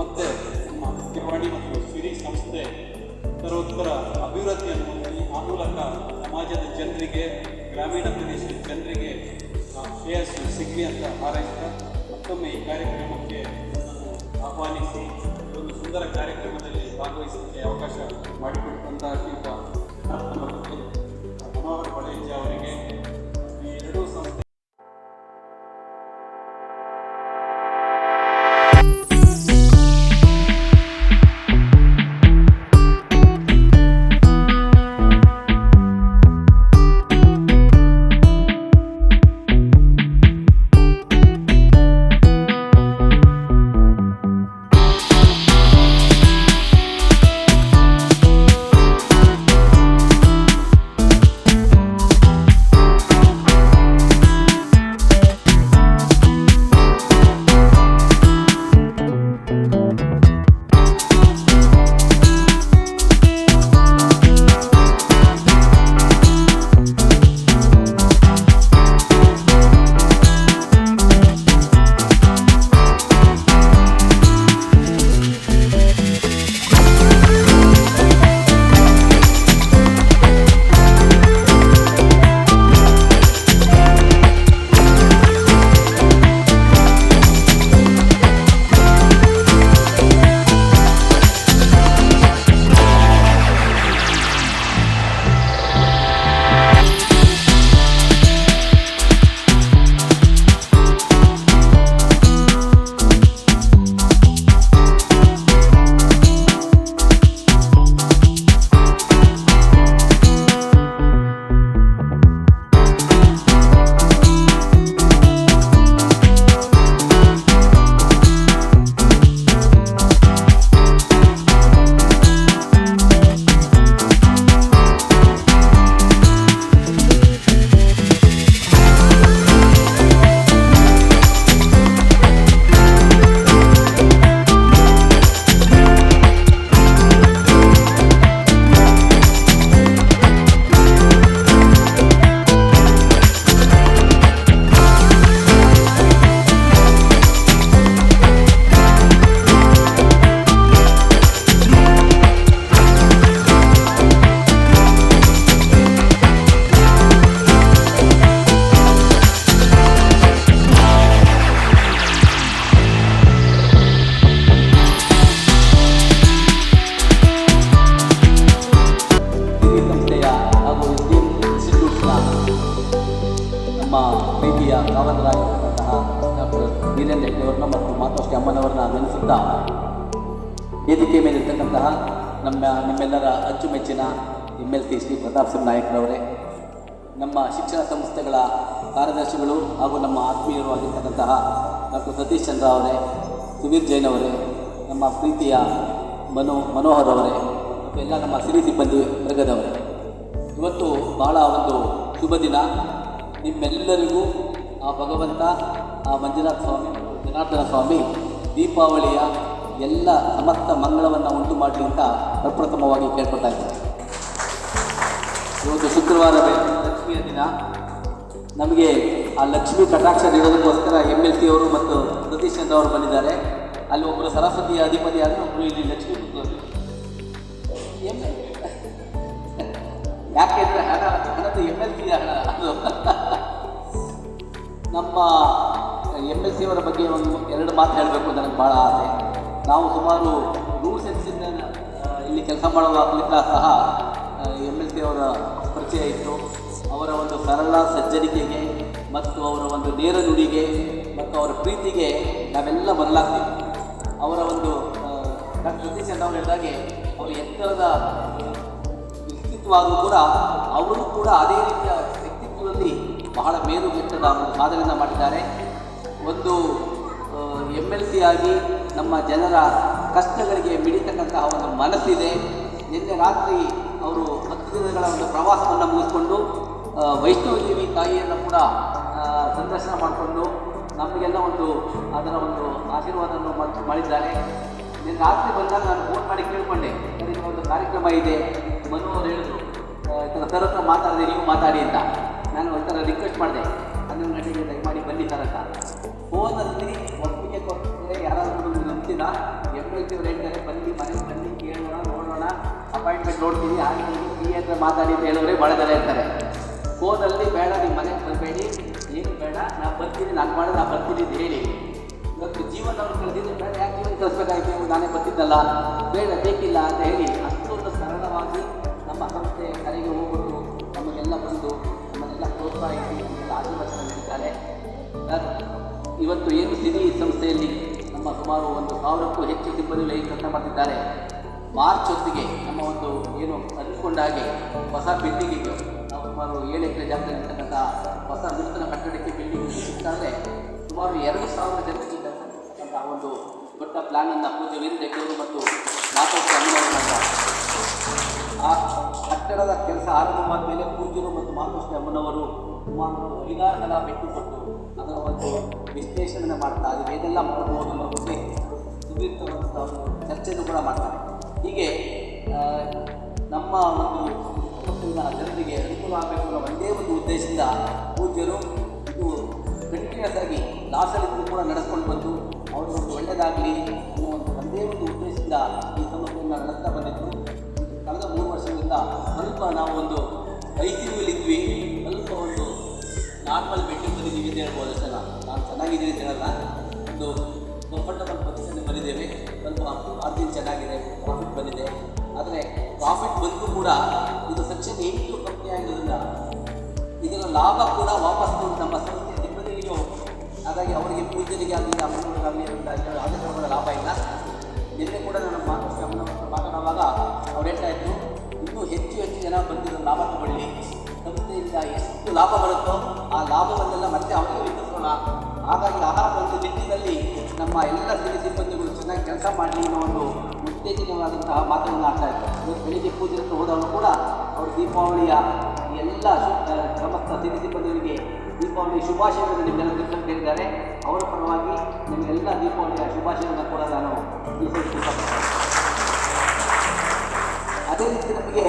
ಮತ್ತು ನಮ್ಮ ವಿಜಯವಾಣಿ ಮತ್ತು ಸಿರಿ ಸಂಸ್ಥೆ ಉತ್ತರೋತ್ತರ ಅಭಿವೃದ್ಧಿಯನ್ನು ಹೊಂದಲಿ. ಆ ಮೂಲಕ ಸಮಾಜದ ಜನರಿಗೆ, ಗ್ರಾಮೀಣ ಪ್ರದೇಶದ ಜನರಿಗೆ ಶ್ರೇಯಸ್ಸು ಸಿಗಲಿ ಅಂತ ಹಾರೈಸ್ತಾ ಮತ್ತೊಮ್ಮೆ ಈ ಕಾರ್ಯಕ್ರಮಕ್ಕೆ ಆಹ್ವಾನಿಸಿ ಒಂದು ಸುಂದರ ಕಾರ್ಯಕ್ರಮದಲ್ಲಿ ಭಾಗವಹಿಸಲಿಕ್ಕೆ ಅವಕಾಶ ಮಾಡಿಕೊಟ್ಟಂತಹ ಶ್ರೀಯುತ ಮನೋಹರ್ ಬಳೆಂಜ ಅವರಿಗೆ ಈ ಎರಡೂ ಸಂಸ್ಥೆ ಪ್ರೀತಿಯ ಕಾವಲರಾಗಿರ್ತಕ್ಕಂತಹ ಡಾಕ್ಟರ್ ವೀರೇಂದ್ರ ಹೆಗ್ಡೆಯವರನ್ನ ಮತ್ತು ಮಾತೋಶ್ರೀ ಅಮ್ಮನವರನ್ನ ನೆನೆಸುತ್ತಾ ವೇದಿಕೆ ಮೇಲಿರ್ತಕ್ಕಂತಹ ನಿಮ್ಮೆಲ್ಲರ ಅಚ್ಚುಮೆಚ್ಚಿನ MLC ಶ್ರೀ ಪ್ರತಾಪ್ ಸಿಂಗ್ ನಾಯಕ್ರವರೇ, ನಮ್ಮ ಶಿಕ್ಷಣ ಸಂಸ್ಥೆಗಳ ಕಾರ್ಯದರ್ಶಿಗಳು ಹಾಗೂ ನಮ್ಮ ಆತ್ಮೀಯರು ಆಗಿರ್ತಕ್ಕಂತಹ ಡಾಕ್ಟರ್ ಸತೀಶ್ ಚಂದ್ರ ಅವರೇ, ಸುವೀರ್ ಜೈನ್ ಅವರೇ, ನಮ್ಮ ಪ್ರೀತಿಯ ಮನೋಹರ್ ಅವರೇ ಮತ್ತು ಎಲ್ಲ ನಮ್ಮ ಸಿರಿ ಸಿಬ್ಬಂದಿ ವರ್ಗದವರೇ, ಇವತ್ತು ಬಹಳ ಒಂದು ಶುಭ ದಿನ. ನಿಮ್ಮೆಲ್ಲರಿಗೂ ಆ ಭಗವಂತ, ಆ ಮಂಜುನಾಥ ಸ್ವಾಮಿ, ಜನಾರ್ದನ ಸ್ವಾಮಿ ದೀಪಾವಳಿಯ ಎಲ್ಲ ಸಮಸ್ತ ಮಂಗಳವನ್ನು ಉಂಟು ಮಾಡಲಿ ಅಂತ ಪ್ರಪ್ರಥಮವಾಗಿ ಕೇಳ್ಕೊತಾ ಇದ್ದಾರೆ. ಇವತ್ತು ಶುಕ್ರವಾರವೇ ಲಕ್ಷ್ಮಿಯ ದಿನ. ನಮಗೆ ಆ ಲಕ್ಷ್ಮಿ ಕಟಾಕ್ಷ ನೀಡೋದಕ್ಕೋಸ್ಕರ MLC ಅವರು ಮತ್ತು ಸತೀಶ್ ಚಂದ್ರ ಅವರು ಬಂದಿದ್ದಾರೆ. ಅಲ್ಲಿ ಒಬ್ಬರು ಸರಸ್ವತಿಯ ಅಧಿಪತಿ ಆದರೆ ಒಬ್ಬರು ಇಲ್ಲಿ ಲಕ್ಷ್ಮೀ ಪುತ್ರರು. ಯಾಕೆಂದರೆ ಹಣದ MLC ಹಣ ಅದು. ನಮ್ಮ MLC ಅವರ ಬಗ್ಗೆ ಒಂದು ಎರಡು ಮಾತು ಹೇಳಬೇಕು ನನಗೆ ಭಾಳ ಆಸೆ. ನಾವು ಸುಮಾರು 100 ಸೆನ್ಸಿನ ಇಲ್ಲಿ ಕೆಲಸ ಮಾಡುವಾಗಲಿಂದ ಸಹ MLC ಅವರ ಪರಿಚಯ ಇತ್ತು. ಅವರ ಒಂದು ಸರಳ ಸಜ್ಜನಿಕೆಗೆ ಮತ್ತು ಅವರ ಒಂದು ನೇರ ನುಡಿಗೆ ಮತ್ತು ಅವರ ಪ್ರೀತಿಗೆ ನಾವೆಲ್ಲ ಬದಲಾಗ್ತೀವಿ. ಅವರ ಒಂದು ಡಾಕ್ಟರ್ ಸತೀಶ್ ಚಂದ್ರ ಅವರು ಹೇಳಿದಾಗೆ ಅವರು ಎತ್ತರದ ವ್ಯಕ್ತಿತ್ವವಾದರೂ ಕೂಡ ಅವರು ಕೂಡ ಅದೇ ರೀತಿಯ ವ್ಯಕ್ತಿತ್ವದಲ್ಲಿ ಬಹಳ ಮೇಲುಗೆಟ್ಟದ ಸಾಧನೆಯನ್ನು ಮಾಡಿದ್ದಾರೆ. ಒಂದು MLC ಆಗಿ ನಮ್ಮ ಜನರ ಕಷ್ಟಗಳಿಗೆ ಮಿಡಿತಕ್ಕಂತಹ ಒಂದು ಮನಸ್ಸಿದೆ. ನಿನ್ನೆ ರಾತ್ರಿ ಅವರು 10 ದಿನಗಳ ಒಂದು ಪ್ರವಾಸವನ್ನು ಮುಗಿಸ್ಕೊಂಡು ವೈಷ್ಣವ ದೇವಿ ತಾಯಿಯನ್ನು ಕೂಡ ಸಂದರ್ಶನ ಮಾಡಿಕೊಂಡು ನಮಗೆಲ್ಲ ಒಂದು ಅದರ ಒಂದು ಆಶೀರ್ವಾದವನ್ನು ಮಾಡಿದ್ದಾರೆ. ನಿನ್ನೆ ರಾತ್ರಿ ಬಂದಾಗ ನಾನು ಫೋನ್ ಮಾಡಿ ಕೇಳಿಕೊಂಡೆ, ನನಗೆ ಒಂದು ಕಾರ್ಯಕ್ರಮ ಇದೆ, ಮನು ಅವರು ಹೇಳಿದ್ರು ಸರ್ ಹತ್ರ ಮಾತಾಡಿದೆ, ನೀವು ಮಾತಾಡಿ ಅಂತ. ನಾನು ಒಂಥರ ರಿಕ್ವೆಸ್ಟ್ ಮಾಡಿದೆ, 11 ಗಂಟೆಗೆ ದಯಮಾಡಿ ಬನ್ನಿ ಸರ್ ಅಂತ. ಫೋನಲ್ಲಿ ಒಪ್ಪಿಗೆ ಕೊಟ್ಟರೆ ಯಾರಾದರೂ ನಂಬ್ತಿಲ್ಲ, MLC ಅವ್ರು ಹೇಳ್ತಾರೆ ಬನ್ನಿ, ಮನೆಗೆ ಬನ್ನಿ, ಕೇಳೋಣ, ನೋಡೋಣ, ಅಪಾಯಿಂಟ್ಮೆಂಟ್ ನೋಡ್ತೀನಿ, ಹಾಗೆ ಈ ಹತ್ರ ಮಾತಾಡಿ ಅಂತ ಹೇಳೋರೆ ಭಾಳ ಜನ ಇರ್ತಾರೆ. ಫೋನಲ್ಲಿ ಬೇಡ, ನಿಮ್ಮ ಮನೆಗೆ ಬರಬೇಡಿ, ಏನು ಬೇಡ, ನಾನು ಬರ್ತೀನಿ, ನಾನು ಮಾಡೋದು ನಾನು ಬರ್ತೀನಿ ಅಂತ ಹೇಳಿ ಇವತ್ತು ಜೀವನವನ್ನು ಕಳೆದಿದ್ದು ಬೇಡ, ಯಾಕೆ ಜೀವನ ಕಳಿಸ್ಬೇಕಾಯ್ತು, ನಾನೇ ಬರ್ತಿದ್ದಲ್ಲ, ಬೇಡ ಬೇಕಿಲ್ಲ ಅಂತ ಹೇಳಿ ಅಷ್ಟೊಂದು ಸರಳವಾಗಿ ನಮ್ಮ ಸಂಸ್ಥೆ ಕರೆಗೆ ಹೋಗ್ಬಿಟ್ಟು ನಮಗೆಲ್ಲ ಬಂದು ನಮ್ಮನ್ನೆಲ್ಲ ಪ್ರೋತ್ಸಾಹಿಸಿ ನಮಗೆಲ್ಲ ಆಶೀರ್ವಾದ ನೀಡಿದ್ದಾರೆ. ಇವತ್ತು ಏನು ಸಿರಿ ಸಂಸ್ಥೆಯಲ್ಲಿ ನಮ್ಮ ಸುಮಾರು 1,000ಕ್ಕೂ ಹೆಚ್ಚು ಸಿಬ್ಬಂದಿಗಳು ಈ ಕೆಲಸ ಮಾಡ್ತಿದ್ದಾರೆ. ಮಾರ್ಚ್ ಹೊತ್ತಿಗೆ ನಮ್ಮ ಒಂದು ಏನು ಅಂದುಕೊಂಡ ಹಾಗೆ ಹೊಸ ಬಿಲ್ಡಿಂಗಿಗೆ ನಾವು ಸುಮಾರು 7 ಎಕರೆ ಜಾಗದಲ್ಲಿ ಇರ್ತಕ್ಕಂಥ ಹೊಸ ನೂತನ ಕಟ್ಟಡಕ್ಕೆ ಬಿಲ್ಡಿಂಗ್ ಸಿಗ್ತಾದರೆ ಸುಮಾರು 2,000 ಜನರಿಗೆ ಅಂತ ಒಂದು ದೊಡ್ಡ ಪ್ಲಾನನ್ನು ಪೂಜ್ಯ ವೀರದೇವರು ಮತ್ತು ಮಾತಾಡ್ತಾ ಅಮ್ಮನವರು ಆ ಕಟ್ಟಡದ ಕೆಲಸ ಆರಂಭವಾದ ಮೇಲೆ ಪೂಜ್ಯರು ಮತ್ತು ಮಾತೋಶ್ರೀ ಅಮ್ಮನವರು ಸುಮಾರು 5 ಸಲ ಭೇಟಿ ಕೊಟ್ಟು ಅದರ ಒಂದು ವಿಶ್ಲೇಷಣೆ ಮಾಡ್ತಾ ಅದು ಏನೆಲ್ಲ ಮಾಡಬಹುದು ಅನ್ನೋ ಬಗ್ಗೆ ಸುದೀರ್ಘವಾದಂಥ ಒಂದು ಚರ್ಚೆಯನ್ನು ಕೂಡ ಮಾಡ್ತಾರೆ. ಹೀಗೆ ನಮ್ಮ ಒಂದು ಜನರಿಗೆ ಅನುಕೂಲ ಆಗಬೇಕು ಅನ್ನೋ ಒಂದೇ ಒಂದು ಉದ್ದೇಶದಿಂದ ಪೂಜ್ಯರು ಇದು ಕಂಟಿನ್ಯೂಸ್ ಆಗಿ ಲಾಸಲ್ಲಿದ್ದು ಕೂಡ ನಡೆಸ್ಕೊಂಡು ಬಂದು ಅವರು ಒಂದು ಒಳ್ಳೆಯದಾಗಲಿ ಅನ್ನೋ ಒಂದು ಒಂದೇ ಒಂದು ಉದ್ದೇಶದಿಂದ ಈ ಸಮಸ್ಯೆಯನ್ನು ನಡೆಸ್ತಾ ಬಂದಿದ್ದು. ಕಳೆದ 3 ವರ್ಷಗಳಿಂದ ಸ್ವಲ್ಪ ನಾವು ಒಂದು ICU-ಯಲ್ಲಿದ್ವಿ, ಸ್ವಲ್ಪ ಒಂದು ನಾರ್ಮಲ್ ಬೆಡ್ಡಿಂಗ್ ಬಂದಿದ್ದೀವಿ ಅಂತ ಹೇಳ್ಬೋದು ಅಷ್ಟೇ. ನಾನು ಚೆನ್ನಾಗಿದ್ದೀನಿ ಅಂತ ಹೇಳಲ್ಲ, ಒಂದು ಕಂಫರ್ಟಬಲ್ ಪೊಸಿಷನ್ ಬಂದಿದ್ದೇವೆ, ಸ್ವಲ್ಪ ಮಾರ್ಜಿನ್ ಚೆನ್ನಾಗಿದೆ, ಪ್ರಾಫಿಟ್ ಬಂದಿದೆ. ಆದರೆ ಪ್ರಾಫಿಟ್ ಬಂದರೂ ಕೂಡ ಇದು ಸೆಕ್ಷನ್ 8 ಕಂಪ್ನಿ ಆಗಿರೋದ್ರಿಂದ ಇದರ ಲಾಭ ಕೂಡ ವಾಪಸ್ ನಮ್ಮ ಸಂಸ್ಥೆ ಸಿಬ್ಬಂದಿಗಳಿಗೂ, ಹಾಗಾಗಿ ಅವರಿಗೆ ಪೂಜೆಗೆ ಆಗಲಿ ಅಮ್ಮನವರಿಗಾಗಲಿ ಯಾವುದೇ ಥರದ ಲಾಭ ಇಲ್ಲ. ನಿನ್ನೆ ಕೂಡ ನಾನು ಮಾತನಾಡುವಾಗ ಅವ್ರು ಹೇಳ್ತಾ ಇದ್ರು, ಇನ್ನೂ ಹೆಚ್ಚು ಜನ ಬಂದಿರೋ ಲಾಭ ತಗೊಳ್ಳಿ, ಸಂಸ್ಥೆಯಿಂದ ಎಷ್ಟು ಲಾಭ ಬರುತ್ತೋ ಆ ಲಾಭವನ್ನೆಲ್ಲ ಮತ್ತೆ ಅವರಿಗೆ ವಿತರಿಸೋಣ. ಹಾಗಾಗಿ ಆ ಒಂದು ನಿಟ್ಟಿನಲ್ಲಿ ನಮ್ಮ ಎಲ್ಲ ಸಿಬ್ಬಂದಿಗಳು ಚೆನ್ನಾಗಿ ಕೆಲಸ ಮಾಡಲಿ ಅನ್ನೋ ಒಂದು ಉತ್ತೇಜನವಾದಂತಹ ಮಾತುಗಳನ್ನು ಆಡ್ತಾ ಇದ್ದಾರೆ. ಇವತ್ತು ಬೆಳಿಗ್ಗೆ ಪೂಜೆ ಹೋದವರು ಕೂಡ ಅವರು ದೀಪಾವಳಿಯ ಎಲ್ಲ ಸಮಸ್ತ ಸಿಬ್ಬಂದಿಗಳಿಗೆ ದೀಪಾವಳಿ ಶುಭಾಶಯಗಳನ್ನು ನಿಮ್ಮೆಲ್ಲ ತಿಳ್ಕೊಂಡು ಹೇಳಿದ್ದಾರೆ. ಅವರ ಪರವಾಗಿ ನಿಮಗೆಲ್ಲ ದೀಪಾವಳಿಯ ಶುಭಾಶಯವನ್ನು ಕೂಡ ನಾನು ತಿಳಿಸಲಿಕ್ಕೆ. ಅದೇ ರೀತಿ ನಮಗೆ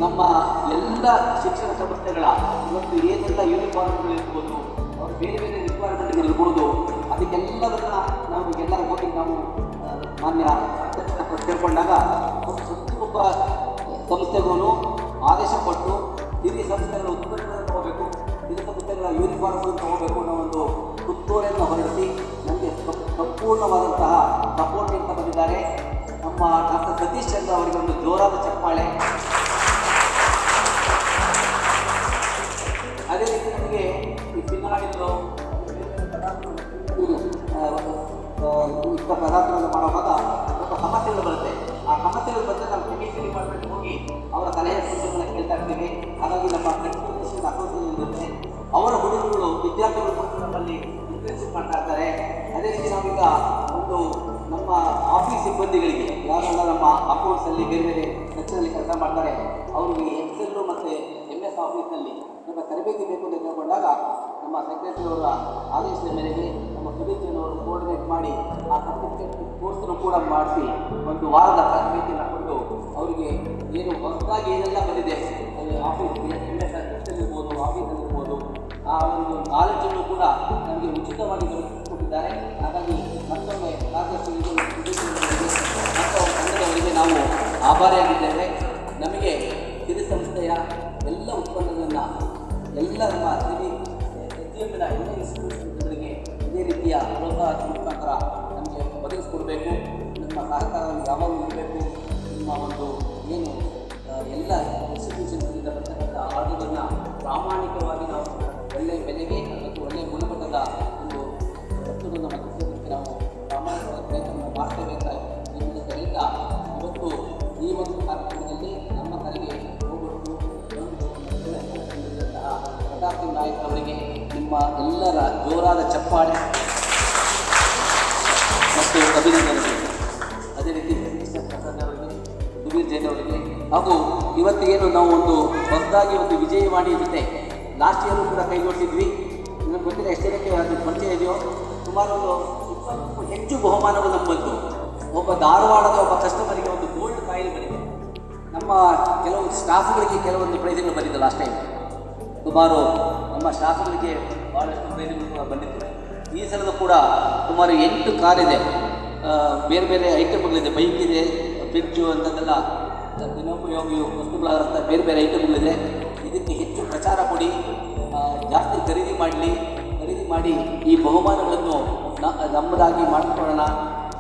ನಮ್ಮ ಎಲ್ಲ ಶಿಕ್ಷಣ ಸಂಸ್ಥೆಗಳ ಇವತ್ತು ಏನೆಲ್ಲ ಯೂನಿಫಾರ್ಮ್ಗಳು ಇರ್ಬೋದು, ಅವರು ಬೇರೆ ಬೇರೆ ರಿಕ್ವೈರ್ಮೆಂಟ್ಗಳು ಇರ್ಬೋದು, ಅದಕ್ಕೆಲ್ಲದನ್ನು ನಮಗೆಲ್ಲರ ಹೋಗಿ ನಾವು ಮಾನ್ಯ ಸೇರಿಕೊಂಡಾಗ ಪ್ರತಿಯೊಬ್ಬ ಸಂಸ್ಥೆಗೂ ಆದೇಶ ಕೊಟ್ಟು ಹಿರಿಯ ಸಂಸ್ಥೆಗಳ ಉತ್ಪನ್ನಗಳನ್ನು ತಗೋಬೇಕು, ಹಿರಿಯ ಸಂಸ್ಥೆಗಳ ಯೂನಿಫಾರ್ಮ್ಗಳನ್ನು ತಗೋಬೇಕು ಅನ್ನೋ ಒಂದು ಸುತ್ತೋಲೆಯನ್ನು ಹೊರಡಿಸಿ ನಮಗೆ ಸಂಪೂರ್ಣವಾದಂತಹ ಸಪೋರ್ಟ್ ಅಂತ ಬಂದಿದ್ದಾರೆ. ನಮ್ಮ ಡಾಕ್ಟರ್ ಸತೀಶ್ ಚಂದ್ರ ಅವರಿಗೆ ಒಂದು ಜೋರಾದ ಚಪ್ಪಾಳೆ. ಅದೇ ರೀತಿ ನಮಗೆ ಈ ಪಿನ್ನಾಡಿಗಳು ಪದಾರ್ಥಗಳನ್ನು ಮಾಡುವಾಗ ಸ್ವಲ್ಪ ಸಮಸ್ಯೆಗಳು ಬರುತ್ತೆ. ಆ ಸಮಸ್ಯೆಗಳು ಬಂದರೆ ನಮ್ಮ ಕೆಮಿಸ್ಟ್ರಿ ಡಿಪಾರ್ಟ್ಮೆಂಟ್ ಹೋಗಿ ಅವರ ಸಲಹೆ ಸೂಚನೆಗಳನ್ನು ಕೇಳ್ತಾ ಇರ್ತೀವಿ. ಹಾಗಾಗಿ ನಮ್ಮ ಕನ್ಸಲ್ಟೇಷನ್ ಅಸೋಸಿಯೇಷನ್ ಇರುತ್ತೆ, ಅವರ ಹುಡುಗರು ವಿದ್ಯಾರ್ಥಿಗಳು ಕೂಡ ನಮ್ಮಲ್ಲಿ ಇಂಟರ್ನ್ಶಿಪ್ ಮಾಡ್ತಾ ಇರ್ತಾರೆ. ಅದೇ ರೀತಿ ನಾವೀಗ ಒಂದು ನಮ್ಮ ಆಫೀಸ್ ಸಿಬ್ಬಂದಿಗಳಿಗೆ ಯಾರೆಲ್ಲ ನಮ್ಮ ಅಕೌಂಟ್ಸಲ್ಲಿ ಬೇರೆ ಬೇರೆ ಸೆಕ್ಷನಲ್ಲಿ ಕೆಲಸ ಮಾಡ್ತಾರೆ ಅವರಿಗೆ ಎಕ್ಸೆಲ್ಲು ಮತ್ತು MS ಆಫೀಸ್ನಲ್ಲಿ ನಮ್ಮ ತರಬೇತಿ ಬೇಕು ಅಂತ ಕೇಳ್ಕೊಂಡಾಗ ನಮ್ಮ ಸೆಕ್ರೆಟರಿ ಅವರ ಆದೇಶದ ಮೇರೆಗೆ ನಮ್ಮ ಸುದೀರ್ಘನವರು ಕೋರ್ಡಿನೇಟ್ ಮಾಡಿ ಆ ಸರ್ಟಿಫಿಕೇಟ್ ಕೋರ್ಸನ್ನು ಕೂಡ ಮಾಡಿಸಿ ಒಂದು ವಾರದ ತರಬೇತಿಯನ್ನು ಕೊಟ್ಟು ಅವರಿಗೆ ಏನು ಹೊಸದಾಗಿ ಏನೆಲ್ಲ ಬಂದಿದೆ ಅಲ್ಲಿ ಆಫೀಸ್ಗೆ MS ಎಕ್ಸೆಲ್ ಇರ್ಬೋದು, ಆಫೀಸಲ್ಲಿರ್ಬೋದು, ಆ ಒಂದು ನಾಲೆಜನ್ನು ಕೂಡ ನಮಗೆ ಉಚಿತವಾಗಿ ಕೊಟ್ಟಿದ್ದಾರೆ. ಹಾಗಾಗಿ ಮತ್ತೊಮ್ಮೆ ಕಾರ್ಯದರ್ಶಿಗಳಿಗೆ ಮತ್ತು ತಂಡದವರಿಗೆ ನಾವು ಆಭಾರಿಯಾಗಿದ್ದೇವೆ. ನಮಗೆ ಸಿರಿ ಸಂಸ್ಥೆಯ ಎಲ್ಲ ಉತ್ಪನ್ನಗಳನ್ನು ಎಲ್ಲ ನಮ್ಮ ಸಿರಿ SGMನ ಎಲ್ಲ ಇನ್ಸ್ಟಿಟ್ಯೂಷನ್ಗಳಿಗೆ ಇದೇ ರೀತಿಯ ಪ್ರೋತ್ಸಾಹದ ಮುಖಾಂತರ ನಮಗೆ ಒದಗಿಸ್ಕೊಡ್ಬೇಕು. ನಮ್ಮ ಸಹಕಾರವನ್ನು ಯಾವಾಗಲೂ ಇರಬೇಕು. ನಿಮ್ಮ ಒಂದು ಏನು ಎಲ್ಲ ಇನ್ಸ್ಟಿಟ್ಯೂಷನ್ಗಳಿಂದ ಬರ್ತಕ್ಕಂಥ ಆರ್ಡರ್ಗಳನ್ನು ಪ್ರಾಮಾಣಿಕವಾಗಿ ನಾವು ಒಳ್ಳೆಯ ಬೆಲೆಗೆ ಮತ್ತು ಒಳ್ಳೆಯ ಗುಣಮಟ್ಟದ ಒಂದು ವಸ್ತುಗಳನ್ನು ಒದಗಿಸೋದಕ್ಕೆ ನಾವು ಪ್ರಾಮಾಣಿಕವಾದ ಪ್ರಯತ್ನವನ್ನು ಮಾಡ್ತೇವೆ ಅಂತ ಹೇಳಿದ ಇವತ್ತು ಈ ಒಂದು ಕಾರ್ಯಕ್ರಮದಲ್ಲಿ ನಮ್ಮ ಕರೆಗೆ ಹೋಗ್ಬಿಟ್ಟು ಪ್ರತಾಪ್ ಸಿಂಗ್ ನಾಯಕ್ ಅವರಿಗೆ ನಿಮ್ಮ ಎಲ್ಲರ ಜೋರಾದ ಚಪ್ಪಾಳೆ ಮತ್ತು ಅಭಿನಂದನೆಗಳು. ಅದೇ ರೀತಿ ಪ್ರಸಾದ್ ಅವರಿಗೆ, ಸುಧೀರ್ ಜೈನ್ ಅವರಿಗೆ, ಹಾಗೂ ಇವತ್ತಿಗೇನು ನಾವು ಒಂದು ಹೊಸದಾಗಿ ಒಂದು ವಿಜಯವಾಣಿ ಜೊತೆ ಲಾಸ್ಟ್ ಇಯರ್ ಕೂಡ ಕೈ ಜೋಡಿಸಿದ್ವಿ. ನಿಮಗೆ ಗೊತ್ತಿಲ್ಲ ಎಷ್ಟು ಜನಕ್ಕೆ ಅದು ಪರಿಚಯ ಇದೆಯೋ, ಸುಮಾರು ಒಂದು 20ಕ್ಕೂ ಹೆಚ್ಚು ಬಹುಮಾನಗಳು ನಮ್ಗೆ ಬಂತು. ಒಬ್ಬ ಧಾರವಾಡದ ಒಬ್ಬ ಕಸ್ಟಮರಿಗೆ ಒಂದು ಗೋಲ್ಡ್ ಕಾಯಿಲ್ ಬಂದಿದೆ. ನಮ್ಮ ಕೆಲವು ಸ್ಟಾಫ್ಗಳಿಗೆ ಕೆಲವೊಂದು ಪ್ರೈಸ್ಗಳು ಬಂದಿದೆ ಲಾಸ್ಟ್ ಟೈಮ್. ಸುಮಾರು ನಮ್ಮ ಸ್ಟಾಫ್ಗಳಿಗೆ ಭಾಳಷ್ಟು ಪ್ರೈಸ್ಗಳು ಕೂಡ ಬಂದಿತ್ತು. ಈ ಸಲದ ಕೂಡ ಸುಮಾರು 8 ಕಾರಿದೆ, ಬೇರೆ ಬೇರೆ ಐಟಮ್ಗಳಿದೆ, ಬೈಕ್ ಇದೆ, ಫ್ರಿಡ್ಜು ಅಂಥದ್ದೆಲ್ಲ ದಿನೋಪಯೋಗಿ ವಸ್ತುಗಳಾದಂಥ ಬೇರೆ ಬೇರೆ ಐಟಮ್ಗಳಿದೆ. ಇದಕ್ಕೆ ಹೆಚ್ಚು ಪ್ರಚಾರ ಕೊಡಿ, ಜಾಸ್ತಿ ಖರೀದಿ ಮಾಡಿ ಈ ಬಹುಮಾನಗಳನ್ನು ನಮ್ಮದಾಗಿ ಮಾಡಿಕೊಳ್ಳೋಣ.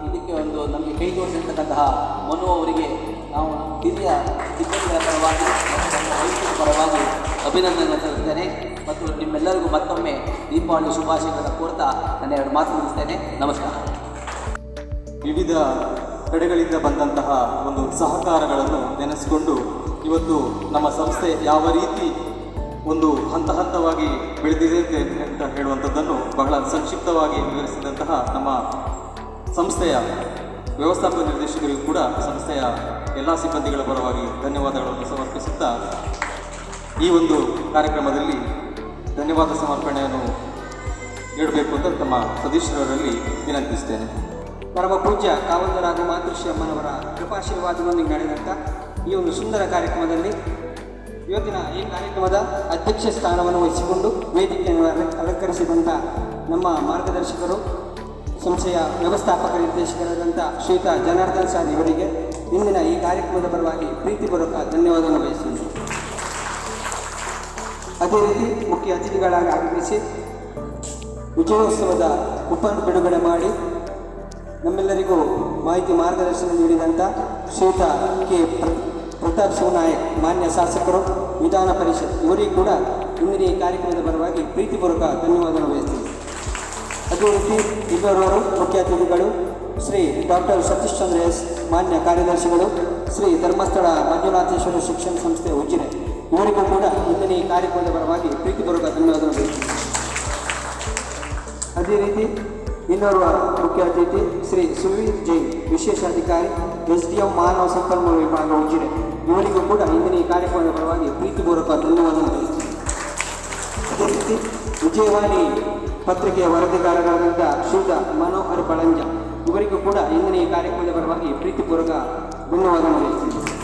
ಇದಕ್ಕೆ ಒಂದು ನಮಗೆ ಕೈ ಜೋಡಿಸಿರ್ತಕ್ಕಂತಹ ಮನು ಅವರಿಗೆ ನಾವು ಹಿರಿಯ ಸಿಬ್ಬಂದಿಗಳ ಪರವಾಗಿ ನಮ್ಮ ರೈತರ ಪರವಾಗಿ ಅಭಿನಂದನೆ ಸಲ್ಲಿಸ್ತೇನೆ ಮತ್ತು ನಿಮ್ಮೆಲ್ಲರಿಗೂ ಮತ್ತೊಮ್ಮೆ ದೀಪಾವಳಿ ಶುಭಾಶಯಗಳನ್ನು ಕೋರ್ತಾ ನನ್ನ 2 ಮಾತು ಮುಗಿಸ್ತೇನೆ. ನಮಸ್ಕಾರ. ವಿವಿಧ ಕಡೆಗಳಿಂದ ಬಂದಂತಹ ಒಂದು ಸಹಕಾರಗಳನ್ನು ನೆನೆಸಿಕೊಂಡು ಇವತ್ತು ನಮ್ಮ ಸಂಸ್ಥೆ ಯಾವ ರೀತಿ ಒಂದು ಹಂತವಾಗಿ ಬೆಳೆದಿದೆ ಅಂತ ಹೇಳುವಂಥದ್ದನ್ನು ಬಹಳ ಸಂಕ್ಷಿಪ್ತವಾಗಿ ವಿವರಿಸಿದಂತಹ ನಮ್ಮ ಸಂಸ್ಥೆಯ ವ್ಯವಸ್ಥಾಪಕ ನಿರ್ದೇಶಕರಿಗೂ ಕೂಡ ಸಂಸ್ಥೆಯ ಎಲ್ಲ ಸಿಬ್ಬಂದಿಗಳ ಪರವಾಗಿ ಧನ್ಯವಾದಗಳನ್ನು ಸಮರ್ಪಿಸುತ್ತಾ ಈ ಒಂದು ಕಾರ್ಯಕ್ರಮದಲ್ಲಿ ಧನ್ಯವಾದ ಸಮರ್ಪಣೆಯನ್ನು ನೀಡಬೇಕು ಅಂತ ತಮ್ಮ ಸದಸ್ಯರಲ್ಲಿ ವಿನಂತಿಸ್ತೇನೆ. ಪರಮ ಪೂಜ್ಯ ಕಾವಂದರಾದ ಮಾತೃಶ್ರೀ ಅಮ್ಮನವರ ಕೃಪಾಶೀರ್ವಾದದೊಂದಿಗೆ ನಡೆದಂಥ ಈ ಒಂದು ಸುಂದರ ಕಾರ್ಯಕ್ರಮದಲ್ಲಿ ಇವತ್ತಿನ ಈ ಕಾರ್ಯಕ್ರಮದ ಅಧ್ಯಕ್ಷ ಸ್ಥಾನವನ್ನು ವಹಿಸಿಕೊಂಡು ವೇದಿಕೆಯನ್ನು ಅಲಂಕರಿಸಿದಂಥ ನಮ್ಮ ಮಾರ್ಗದರ್ಶಕರು, ಸಂಸ್ಥೆಯ ವ್ಯವಸ್ಥಾಪಕ ನಿರ್ದೇಶಕರಾದಂಥ ಶ್ರೀಯುತ ಜನಾರ್ದನ್ ಸರ್ ಇವರಿಗೆ ಇಂದಿನ ಈ ಕಾರ್ಯಕ್ರಮದ ಪರವಾಗಿ ಪ್ರೀತಿಪೂರ್ವಕ ಧನ್ಯವಾದವನ್ನು ಬಯಸಿದ್ದೀನಿ. ಅದೇ ರೀತಿ ಮುಖ್ಯ ಅತಿಥಿಗಳಾಗಿ ಆಗಮಿಸಿ ವಿಜಯೋತ್ಸವದ ಕೂಪನ್ ಬಿಡುಗಡೆ ಮಾಡಿ ನಮ್ಮೆಲ್ಲರಿಗೂ ಮಾಹಿತಿ ಮಾರ್ಗದರ್ಶನ ನೀಡಿದಂಥ ಶ್ರೀಯುತ ಕೆ ಪ್ರತಾಪ್ ಶಿವನಾಯಕ್ ಮಾನ್ಯ ಶಾಸಕರು, ವಿಧಾನ ಪರಿಷತ್ ಇವರಿಗೂ ಕೂಡ ಇಂದಿನ ಈ ಕಾರ್ಯಕ್ರಮದ ಪರವಾಗಿ ಪ್ರೀತಿಪೂರ್ವಕ ಧನ್ಯವಾದವನ್ನು ಬಯಸ್ತೀನಿ. ಅದೇ ರೀತಿ ಇಬ್ಬರವರು ಮುಖ್ಯ ಅತಿಥಿಗಳು ಶ್ರೀ ಡಾಕ್ಟರ್ ಸತೀಶ್ ಚಂದ್ರ ಎಸ್ ಮಾನ್ಯ ಕಾರ್ಯದರ್ಶಿಗಳು, ಶ್ರೀ ಧರ್ಮಸ್ಥಳ ಮಂಜುನಾಥೇಶ್ವರ ಶಿಕ್ಷಣ ಸಂಸ್ಥೆ ಉಜಿರೆ ಇವರಿಗೂ ಕೂಡ ಇಂದಿನ ಈ ಕಾರ್ಯಕ್ರಮದ ಪರವಾಗಿ ಪ್ರೀತಿಪೂರ್ವಕ ಧನ್ಯವಾದವನ್ನು ಬಯಸ್ತೀನಿ. ಅದೇ ರೀತಿ ಇನ್ನೋರ್ವ ಮುಖ್ಯ ಅತಿಥಿ ಶ್ರೀ ಸುವೀರ್ ಜೈನ್ ವಿಶೇಷಾಧಿಕಾರಿ SDM ಮಾನವ ಸಂಪನ್ಮೂಲ ವಿಭಾಗ ಉಜಿರೆ ಇವರಿಗೂ ಕೂಡ ಇಂದಿನ ಈ ಕಾರ್ಯಕ್ರಮದ ಪರವಾಗಿ ಪ್ರೀತಿಪೂರ್ವಕ ಧನ್ಯವಾದವನ್ನು ಬಯಸ್ತೀನಿ. ಅದೇ ರೀತಿ ವಿಜಯವಾಣಿ ಪತ್ರಿಕೆಯ ವರದಿಗಾರರಾದಂಥ ಶ್ರೀಯುತ ಮನೋಹರ್ ಬಳಂಜ ಇವರಿಗೂ ಕೂಡ ಇಂದಿನ ಈ ಕಾರ್ಯಕ್ರಮದ ಪರವಾಗಿ ಪ್ರೀತಿಪೂರ್ವಕ ಧನ್ಯವಾದವನ್ನು ಬಯಸ್ತೀನಿ.